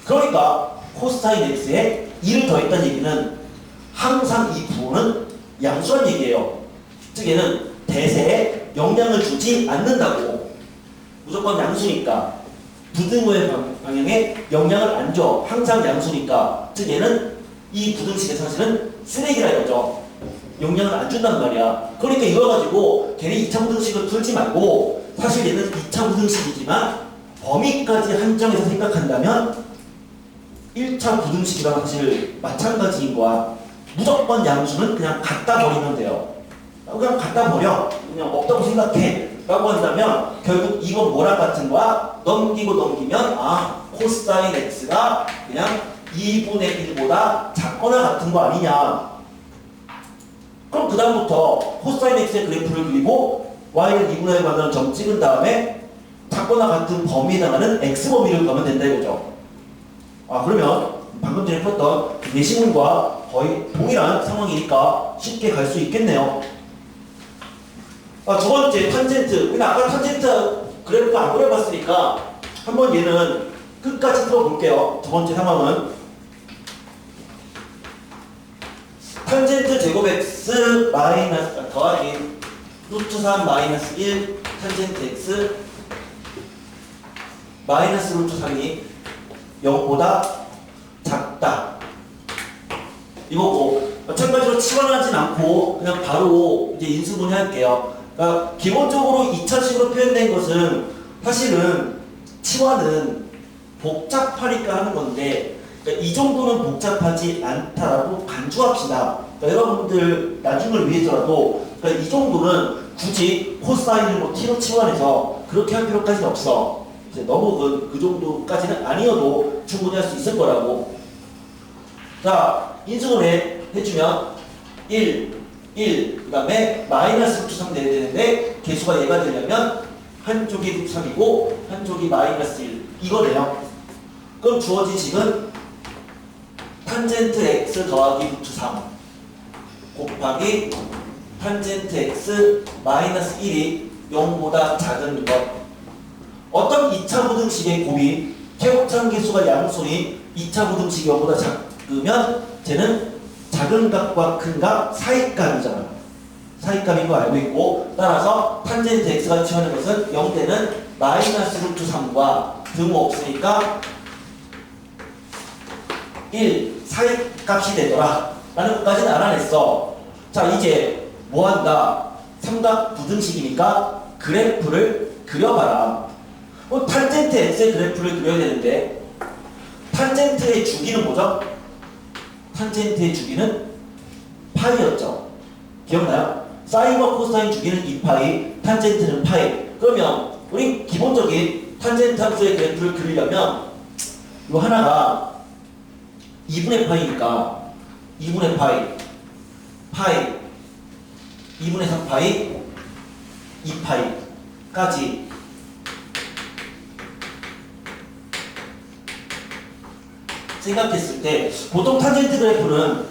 그러니까 코사인 x에 2를 더했다는 얘기는 항상 이 부호는 양수란 얘기예요. 즉 얘는 대세에 영향을 주지 않는다고. 무조건 양수니까 부등호의 방향에 영향을 안 줘. 항상 양수니까. 즉 얘는 이 부등식의 사실은 쓰레기라 이거죠. 영향을 안 준단 말이야. 그러니까 이거 가지고 괜히 2차 부등식을 풀지 말고 사실 얘는 2차 부등식이지만 범위까지 한정해서 생각한다면 1차 부등식이랑 사실 마찬가지인 거야. 무조건 양수는 그냥 갖다 버리면 돼요. 그냥 갖다 버려. 그냥 없다고 생각해. 라고 한다면 결국 이건 뭐랑 같은 거야? 넘기고 넘기면 코사인 x가 그냥 2분의 1보다 작거나 같은 거 아니냐. 그럼 그 다음부터 코사인 x의 그래프를 그리고 y는 2분의 1 만드는 점 찍은 다음에 작거나 같은 범위에 해당하는 x범위를 가면 된다 이거죠. 그러면 방금 전에 풀었던 예시문과 거의 동일한 상황이니까 쉽게 갈 수 있겠네요. 두 번째 탄젠트. 근데 아까 탄젠트 그래프 안 그려봤으니까 한번 얘는 끝까지 풀어볼게요. 두 번째 상황은 탄젠트 제곱 x 마이너스 더하기 루트 3 마이너스 1 탄젠트 x 마이너스 루트 3이 0보다 작다. 이거고 마찬가지로 치환하진 않고 그냥 바로 이제 인수분해 할게요. 그러니까 기본적으로 2차식으로 표현된 것은 사실은 치환은 복잡하니까 하는 건데 그러니까 이 정도는 복잡하지 않다라고 간주합시다. 그러니까 여러분들 나중을 위해서라도 그러니까 이 정도는 굳이 코사인을 뭐 t로 치환해서 그렇게 할 필요까지는 없어. 이제 너무 그 정도까지는 아니어도 충분히 할 수 있을 거라고. 자, 인수분해 해주면 1, 그 다음에 마이너스 루트 3 내야 되는데 개수가 얘가 되려면 한쪽이 루트 3이고 한쪽이 마이너스 1 이거네요. 그럼 주어진 식은 탄젠트 x 더하기 루트 3 곱하기 탄젠트 x 마이너스 1이 0보다 작은 것. 어떤 2차 부등식의 곱이 최고차항 개수가 양수니 2차 부등식이 0보다 작으면 쟤는 작은 값과 큰 값 사이값이잖아. 사이값인 거 알고 있고 따라서 탄젠트 x가 취하는 것은 0대는 마이너스 루트 3과 등호 없으니까 1 사이값이 되더라 라는 것까지는 알아냈어. 자, 이제 뭐한다? 삼각 부등식이니까 그래프를 그려봐라. 탄젠트 x의 그래프를 그려야 되는데 탄젠트의 주기는 뭐죠? 탄젠트의 주기는 파이였죠. 기억나요? 사인과 코사인 주기는 2파이, 탄젠트는 파이. 그러면 우리 기본적인 탄젠트 함수의 그래프를 그리려면 이 하나가 2분의 파이니까 2분의 파이 2분의 3파이 2파이까지 생각했을 때 보통 탄젠트 그래프는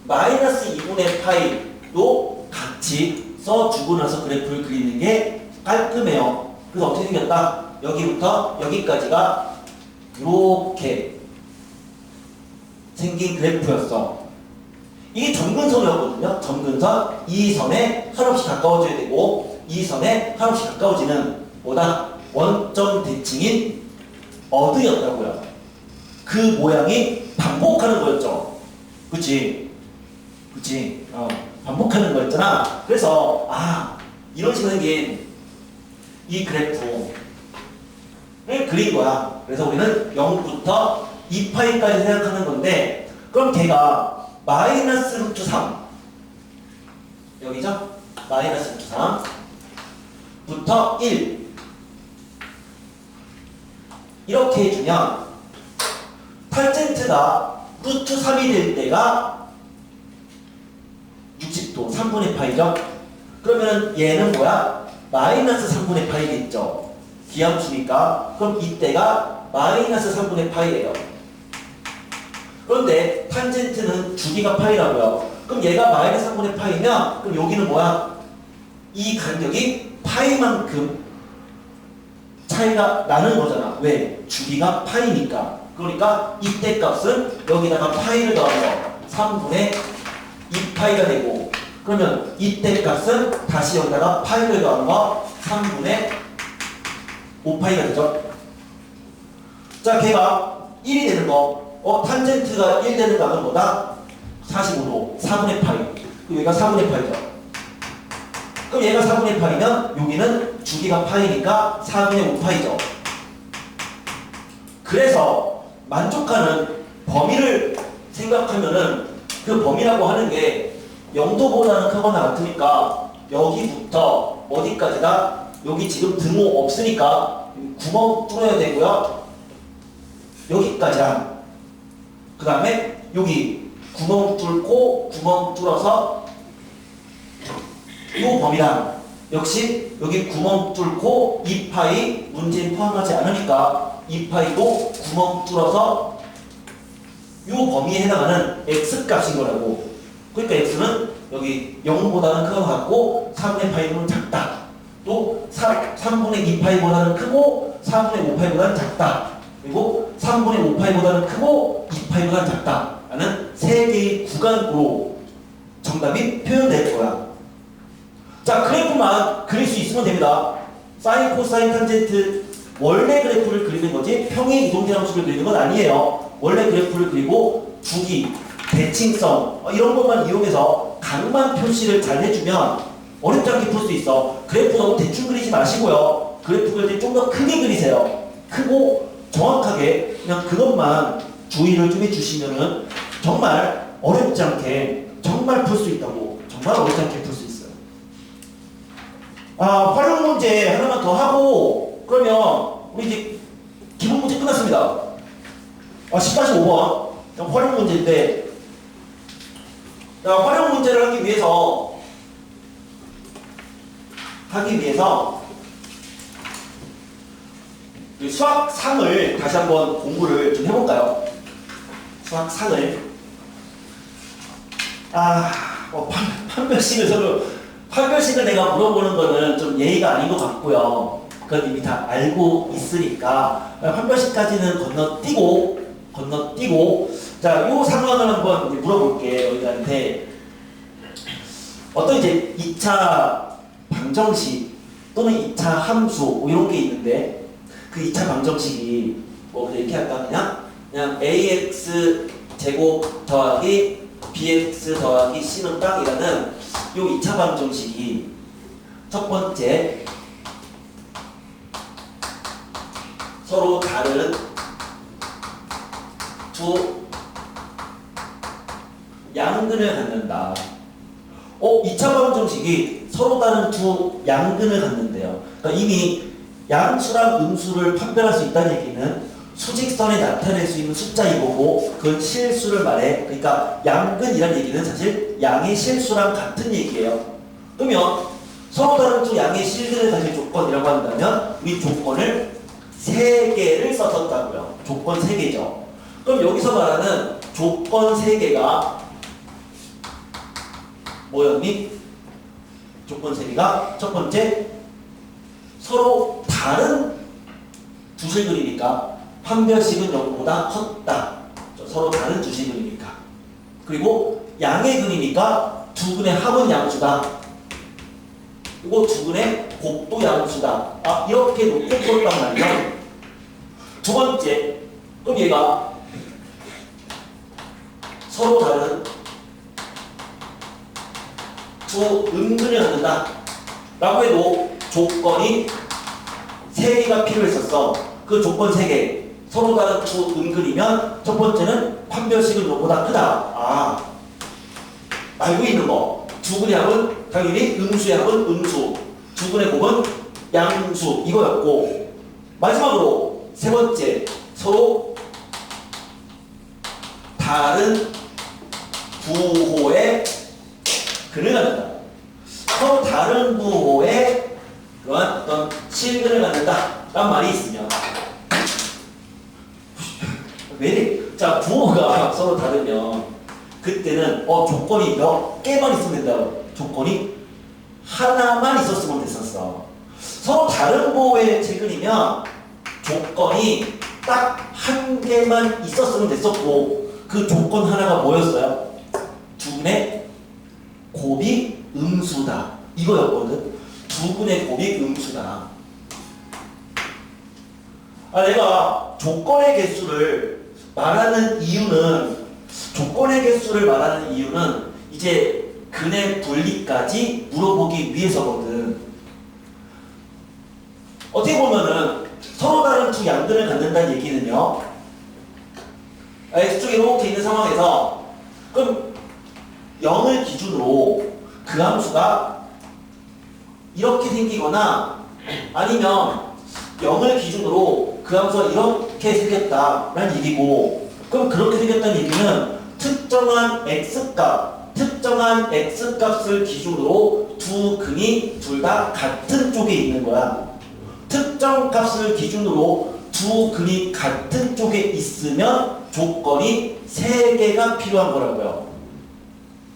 마이너스 2분의 파이도 같이 써주고 나서 그래프를 그리는 게 깔끔해요. 그래서 어떻게 생겼다? 여기부터 여기까지가 이렇게 생긴 그래프였어. 이게 점근선이었거든요. 점근선 이 선에 한없이 가까워져야 되고 이 선에 한없이 가까워지는 뭐다? 원점 대칭인 어드였다고요. 그 모양이 반복하는 거였죠. 그치? 반복하는 거였잖아. 그래서 이런 식으로 생긴 이 그래프를 그린 거야. 그래서 우리는 0부터 2파이까지 생각하는 건데, 그럼 걔가 마이너스 루트 3 여기죠? 마이너스 루트 3부터 1 이렇게 해주면 탄젠트가 루트 3이 될 때가 60도 3분의 파이죠? 그러면 얘는 뭐야? 마이너스 3분의 파이겠죠? 기함수니까. 그럼 이때가 마이너스 3분의 파이예요. 그런데 탄젠트는 주기가 파이라고요. 그럼 얘가 마이너스 3분의 파이면 그럼 여기는 뭐야? 이 간격이 파이만큼 차이가 나는 거잖아. 왜? 주기가 파이니까. 그러니까 이때 값은 여기다가 파이를 더하면 3분의 2파이가 되고, 그러면 이때 값은 다시 여기다가 파이를 더하는 거 3분의 5파이가 되죠. 자, 걔가 1이 되는 거. 탄젠트가 1 되는 값은 뭐다? 45도 4분의 파이. 그럼 여기가 4분의 파이죠. 그럼 얘가 4분의 파이면 여기는 주기가 파이니까 4분의 5파이죠. 그래서 만족하는 범위를 생각하면은 그 범위라고 하는 게 0도보다는 크거나 같으니까 여기부터 어디까지다? 여기 지금 등호 없으니까 구멍 뚫어야 되고요. 여기까지야. 그 다음에 여기 구멍 뚫고 구멍 뚫어서 이 범위랑 역시 여기 구멍 뚫고 2파이 문제에 포함하지 않으니까 2파이도 구멍 뚫어서 이 범위에 해당하는 x값인 거라고. 그러니까 x는 여기 0보다는 크고 같고 3분의 파이보다는 작다. 또 3분의 2파이보다는 크고 4분의 5파이보다는 작다. 그리고 3분의 5파이보다는 크고 2파이보다는 작다. 라는 세 개의 구간으로 정답이 표현될 거야. 자, 그래프만 그릴 수 있으면 됩니다. 사인, 코사인, 탄젠트 원래 그래프를 그리는 거지 평행 이동계 함수를 그리는 건 아니에요. 원래 그래프를 그리고 주기, 대칭성 이런 것만 이용해서 각만 표시를 잘 해주면 어렵지 않게 풀 수 있어. 그래프 너무 대충 그리지 마시고요. 그래프 그릴 때 좀 더 크게 그리세요. 크고 정확하게 그냥 그것만 주의를 좀 해주시면은 정말 어렵지 않게 정말 풀 수 있다고. 정말 어렵지 않게 풀 수 있어요. 활용 문제 하나만 더 하고 그러면 우리 이제 기본 문제 끝났습니다. 10-5번 활용 문제인데, 활용 문제를 하기 위해서 수학상을 다시 한번 공부를 좀 해볼까요? 수학상을 판별식을 내가 물어보는 거는 좀 예의가 아닌 것 같고요. 그건 이미 다 알고 있으니까 판별식까지는 건너뛰고 자, 요 상황을 한번 이제 물어볼게. 너희들한테 어떤 이제 2차 방정식 또는 2차 함수 뭐 이런 게 있는데, 그 2차 방정식이 뭐 이렇게 할까? 그냥 ax 제곱 더하기 bx 더하기 c는 빵이라는 요 2차 방정식이 첫 번째 서로 다른 두 양근을 갖는다. 2차 방정식이 서로 다른 두 양근을 갖는데요. 그러니까 이미 양수랑 음수를 판별할 수 있다는 얘기는 수직선에 나타낼 수 있는 숫자 이거고 그건 실수를 말해. 그러니까 양근이라는 얘기는 사실 양의 실수랑 같은 얘기예요. 그러면 서로 다른 두 양의 실근을 가질 조건이라고 한다면 우리 조건을 3개를 썼었다고요. 조건 3개죠. 그럼 여기서 말하는 조건 3개가 뭐였니? 조건 3개가 첫 번째 서로 다른 두 실근이니까 판별식은 0보다 컸다. 서로 다른 두 실근이니까. 그리고 양의 근이니까 두 근의 합은 양수다. 그리고 두 근의 곱도 양수다. 이렇게 놓고 풀었단 말이야. 두 번째, 그럼 얘가 서로 다른 두 음근을 갖는다 라고 해도 조건이 3개가 필요했었어. 그 조건 3개 서로 다른 두 음근이면 첫 번째는 판별식은 0보다 크다. 알고 있는 거. 두 근의 합은 당연히 음수의 합은 음수, 두 근의 곱은 양수 이거였고, 마지막으로 세 번째 서로 다른 부호의 근을 갖는다. 서로 다른 부호의 그러한 어떤 실근을 갖는다 라는 말이 있으면 자, 부호가 서로 다르면 그때는 조건이 몇 개만 있으면 된다. 조건이 하나만 있었으면 됐었어. 서로 다른 부호의 실근이면 조건이 딱 한 개만 있었으면 됐었고, 그 조건 하나가 뭐였어요? 두 근의 곱이 음수다 이거였거든. 두 근의 곱이 음수다. 내가 조건의 개수를 말하는 이유는 이제 근의 분리까지 물어보기 위해서거든. 어떻게 보면은 서로 다른 두 양근을 갖는다는 얘기는요, x축이 이렇게 있는 상황에서 그럼 0을 기준으로 그 함수가 이렇게 생기거나 아니면 0을 기준으로 그 함수가 이렇게 생겼다라는 얘기고, 그럼 그렇게 생겼다는 얘기는 특정한 x값을 기준으로 두 근이 둘 다 같은 쪽에 있는 거야. 특정 값을 기준으로 두 근이 같은 쪽에 있으면 조건이 3개가 필요한 거라고요.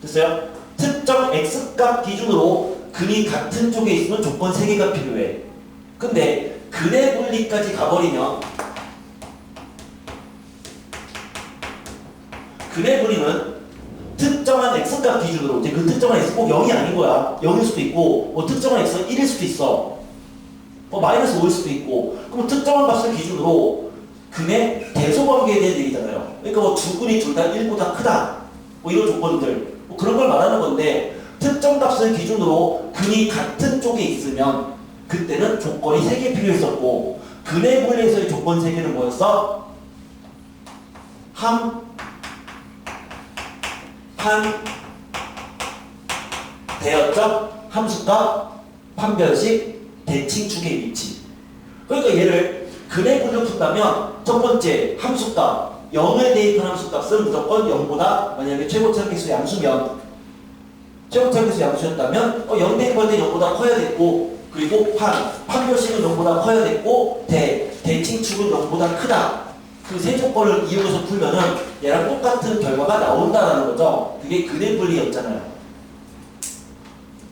됐어요? 특정 x값 기준으로 근이 같은 쪽에 있으면 조건 3개가 필요해. 근데 근의 분리까지 가버리면 근의 분리는 특정한 x값 기준으로, 이제 그 특정한 x 꼭 0이 아닌 거야. 0일 수도 있고, 특정한 x가 1일 수도 있어. 마이너스 5일 수도 있고. 그럼 특정한 값을 기준으로 근의 대소관계에 대한 얘기잖아요. 그러니까 두 근이 둘 다 1보다 크다. 이런 조건들. 그런 걸 말하는 건데, 특정 값을 기준으로 근이 같은 쪽에 있으면 그때는 조건이 3개 필요했었고, 근의 분리에서의 조건 3개는 뭐였어? 함, 판, 대였죠? 함수값, 판별식, 대칭축의 위치. 그러니까 얘를 근의 분리로 푼다면 첫 번째 함수값, 0을 대입한 함수값은 무조건 0보다, 만약에 최고차계수 양수면, 최고차계수 양수였다면 0 대입할 때 0보다 커야 됐고, 그리고 판별식은 0보다 커야 됐고, 대칭축은 0보다 크다. 그 세 조건을 이용해서 풀면은 얘랑 똑같은 결과가 나온다라는 거죠. 그게 근의 분리였잖아요.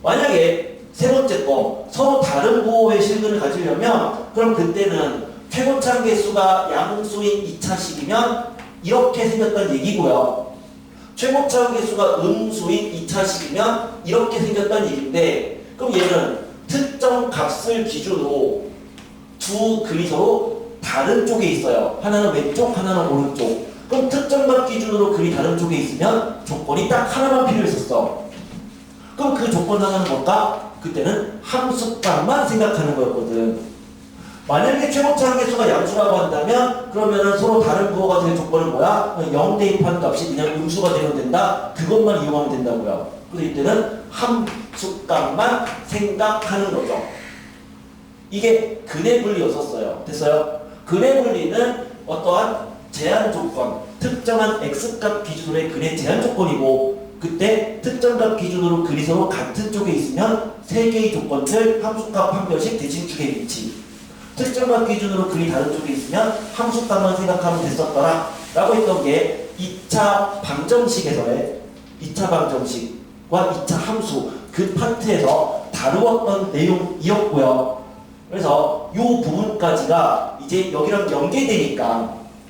만약에 세 번째 거, 서로 다른 부호의 실근을 가지려면 그럼 그때는 최고차 계수가 양수인 2차식이면 이렇게 생겼다는 얘기고요. 최고차 계수가 음수인 2차식이면 이렇게 생겼다는 얘기인데, 그럼 얘는 특정 값을 기준으로 두 근이 서로 다른 쪽에 있어요. 하나는 왼쪽, 하나는 오른쪽. 그럼 특정 값 기준으로 근이 다른 쪽에 있으면 조건이 딱 하나만 필요했었어. 그럼 그 조건 하나는 뭘까? 그때는 함수값만 생각하는 거였거든. 만약에 최고차 계수가 양수라고 한다면 그러면은 서로 다른 부호가 될 조건은 뭐야? 0 대입한 값이 그냥 음수가 되면 된다. 그것만 이용하면 된다고요. 그래서 이때는 함수값만 생각하는 거죠. 이게 근해 분리였었어요. 됐어요? 근해 분리는 어떠한 제한 조건, 특정한 x값 기준으로의 근해 제한 조건이고, 그때 특정값 기준으로 근이 서로 같은 쪽에 있으면 세 개의 조건들 함수값 한 별씩 대칭 주겠지. 특정값 기준으로 근이 다른 쪽에 있으면 함수값만 생각하면 됐었더라 라고 했던 게 2차 방정식에서의 2차 방정식과 2차 함수 그 파트에서 다루었던 내용이었고요. 그래서 이 부분까지가 이제 여기랑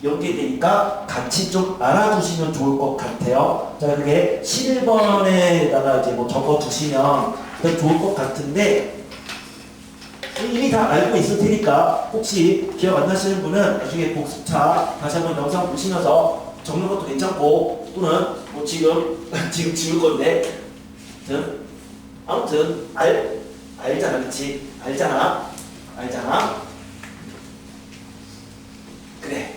연계되니까 같이 좀 알아두시면 좋을 것 같아요. 자, 그게 11번에다가 이제 뭐 적어 두시면 좋을 것 같은데, 이미 다 알고 있을 테니까 혹시 기억 안 나시는 분은 나중에 복습차 다시 한번 영상 보시면서 적는 것도 괜찮고, 또는 뭐 지금 지울 건데, 아무튼 알잖아, 그치? 알잖아. 그래,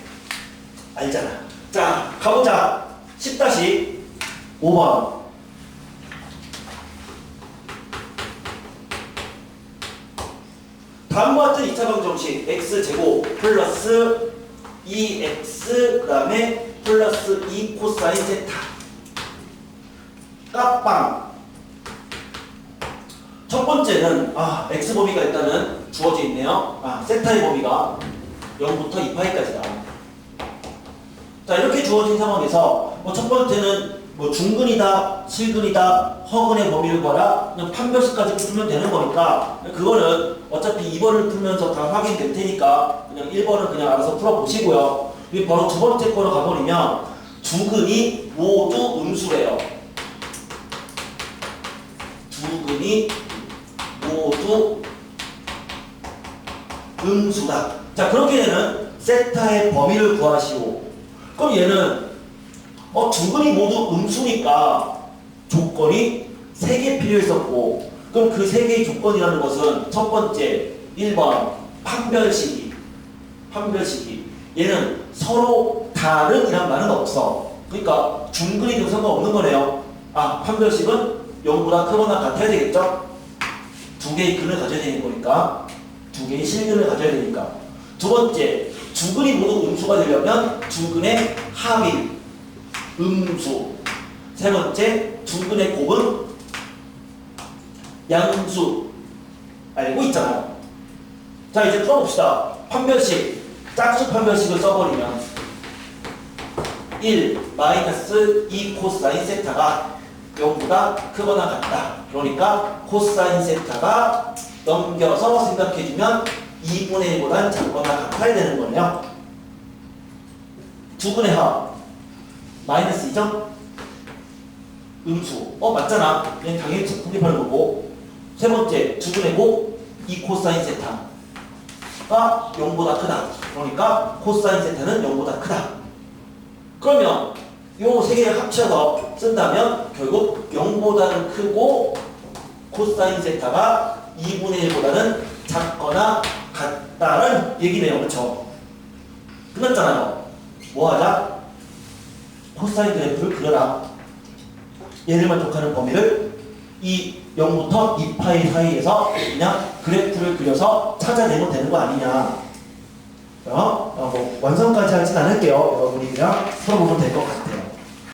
알잖아. 자, 가보자. 10-5번. 다음과 같은 2차 방정식 x제곱 플러스 2x 그 다음에 플러스 2 코사인 세타 깍빵. 첫 번째는 x 범위가 일단은 주어져 있네요. 세타의 범위가 0부터 2파이까지다. 자, 이렇게 주어진 상황에서 첫 번째는 중근이다, 실근이다, 허근의 범위를 구하라. 그냥 판별식까지 풀면 되는 거니까 그거는 어차피 2번을 풀면서 다 확인될 테니까 그냥 1번은 그냥 알아서 풀어보시고요. 그리고 바로 두 번째 거로 가버리면 두 근이 모두 음수래요. 두 근이 모두 음수다. 자, 그렇게 되는 세타의 범위를 구하시오. 그럼 얘는 두 근이 모두 음수니까 조건이 3개 필요했었고, 그럼 그 3개의 조건이라는 것은 첫 번째 1번 판별식이 얘는 서로 다른 이란 말은 없어. 그러니까 중근이 좀 상관없는 거네요. 판별식은 0보다 크거나 같아야 되겠죠? 두 개의 근을 가져야 되는 거니까, 두 개의 실근을 가져야 되니까. 두 번째, 두 근이 모두 음수가 되려면 두 근의 합이 음수. 세 번째, 두 근의 곱은 양수. 알고 있잖아요. 자, 이제 풀어봅시다. 판별식, 짝수 판별식을 써버리면 1 마이너스 2 코사인 세타가 0보다 크거나 같다. 그러니까 코사인 세타가 넘겨서 생각해주면 2분의 1보단 작거나 같아야 되는 거네요. 두 근의 합 마이너스 2점 음수. 맞잖아. 그냥 당연히 성립하는 거고. 세 번째, 두 근의 곱 2 코사인 세타가 0보다 크다. 그러니까 코사인 세타는 0보다 크다. 그러면 요 세 개를 합쳐서 쓴다면 결국 0보다는 크고 코사인 세타가 2분의 1보다는 작거나 같다는 얘기네요. 그렇죠? 끝났잖아요. 뭐 하자? 코사인 그래프를 그려라. 얘를 만족하는 범위를 이 0부터 2파이 사이에서 그냥 그래프를 그려서 찾아내면 되는 거 아니냐. 완성까지 하진 않을게요. 여러분이 그냥 풀어보면 될 것 같아요.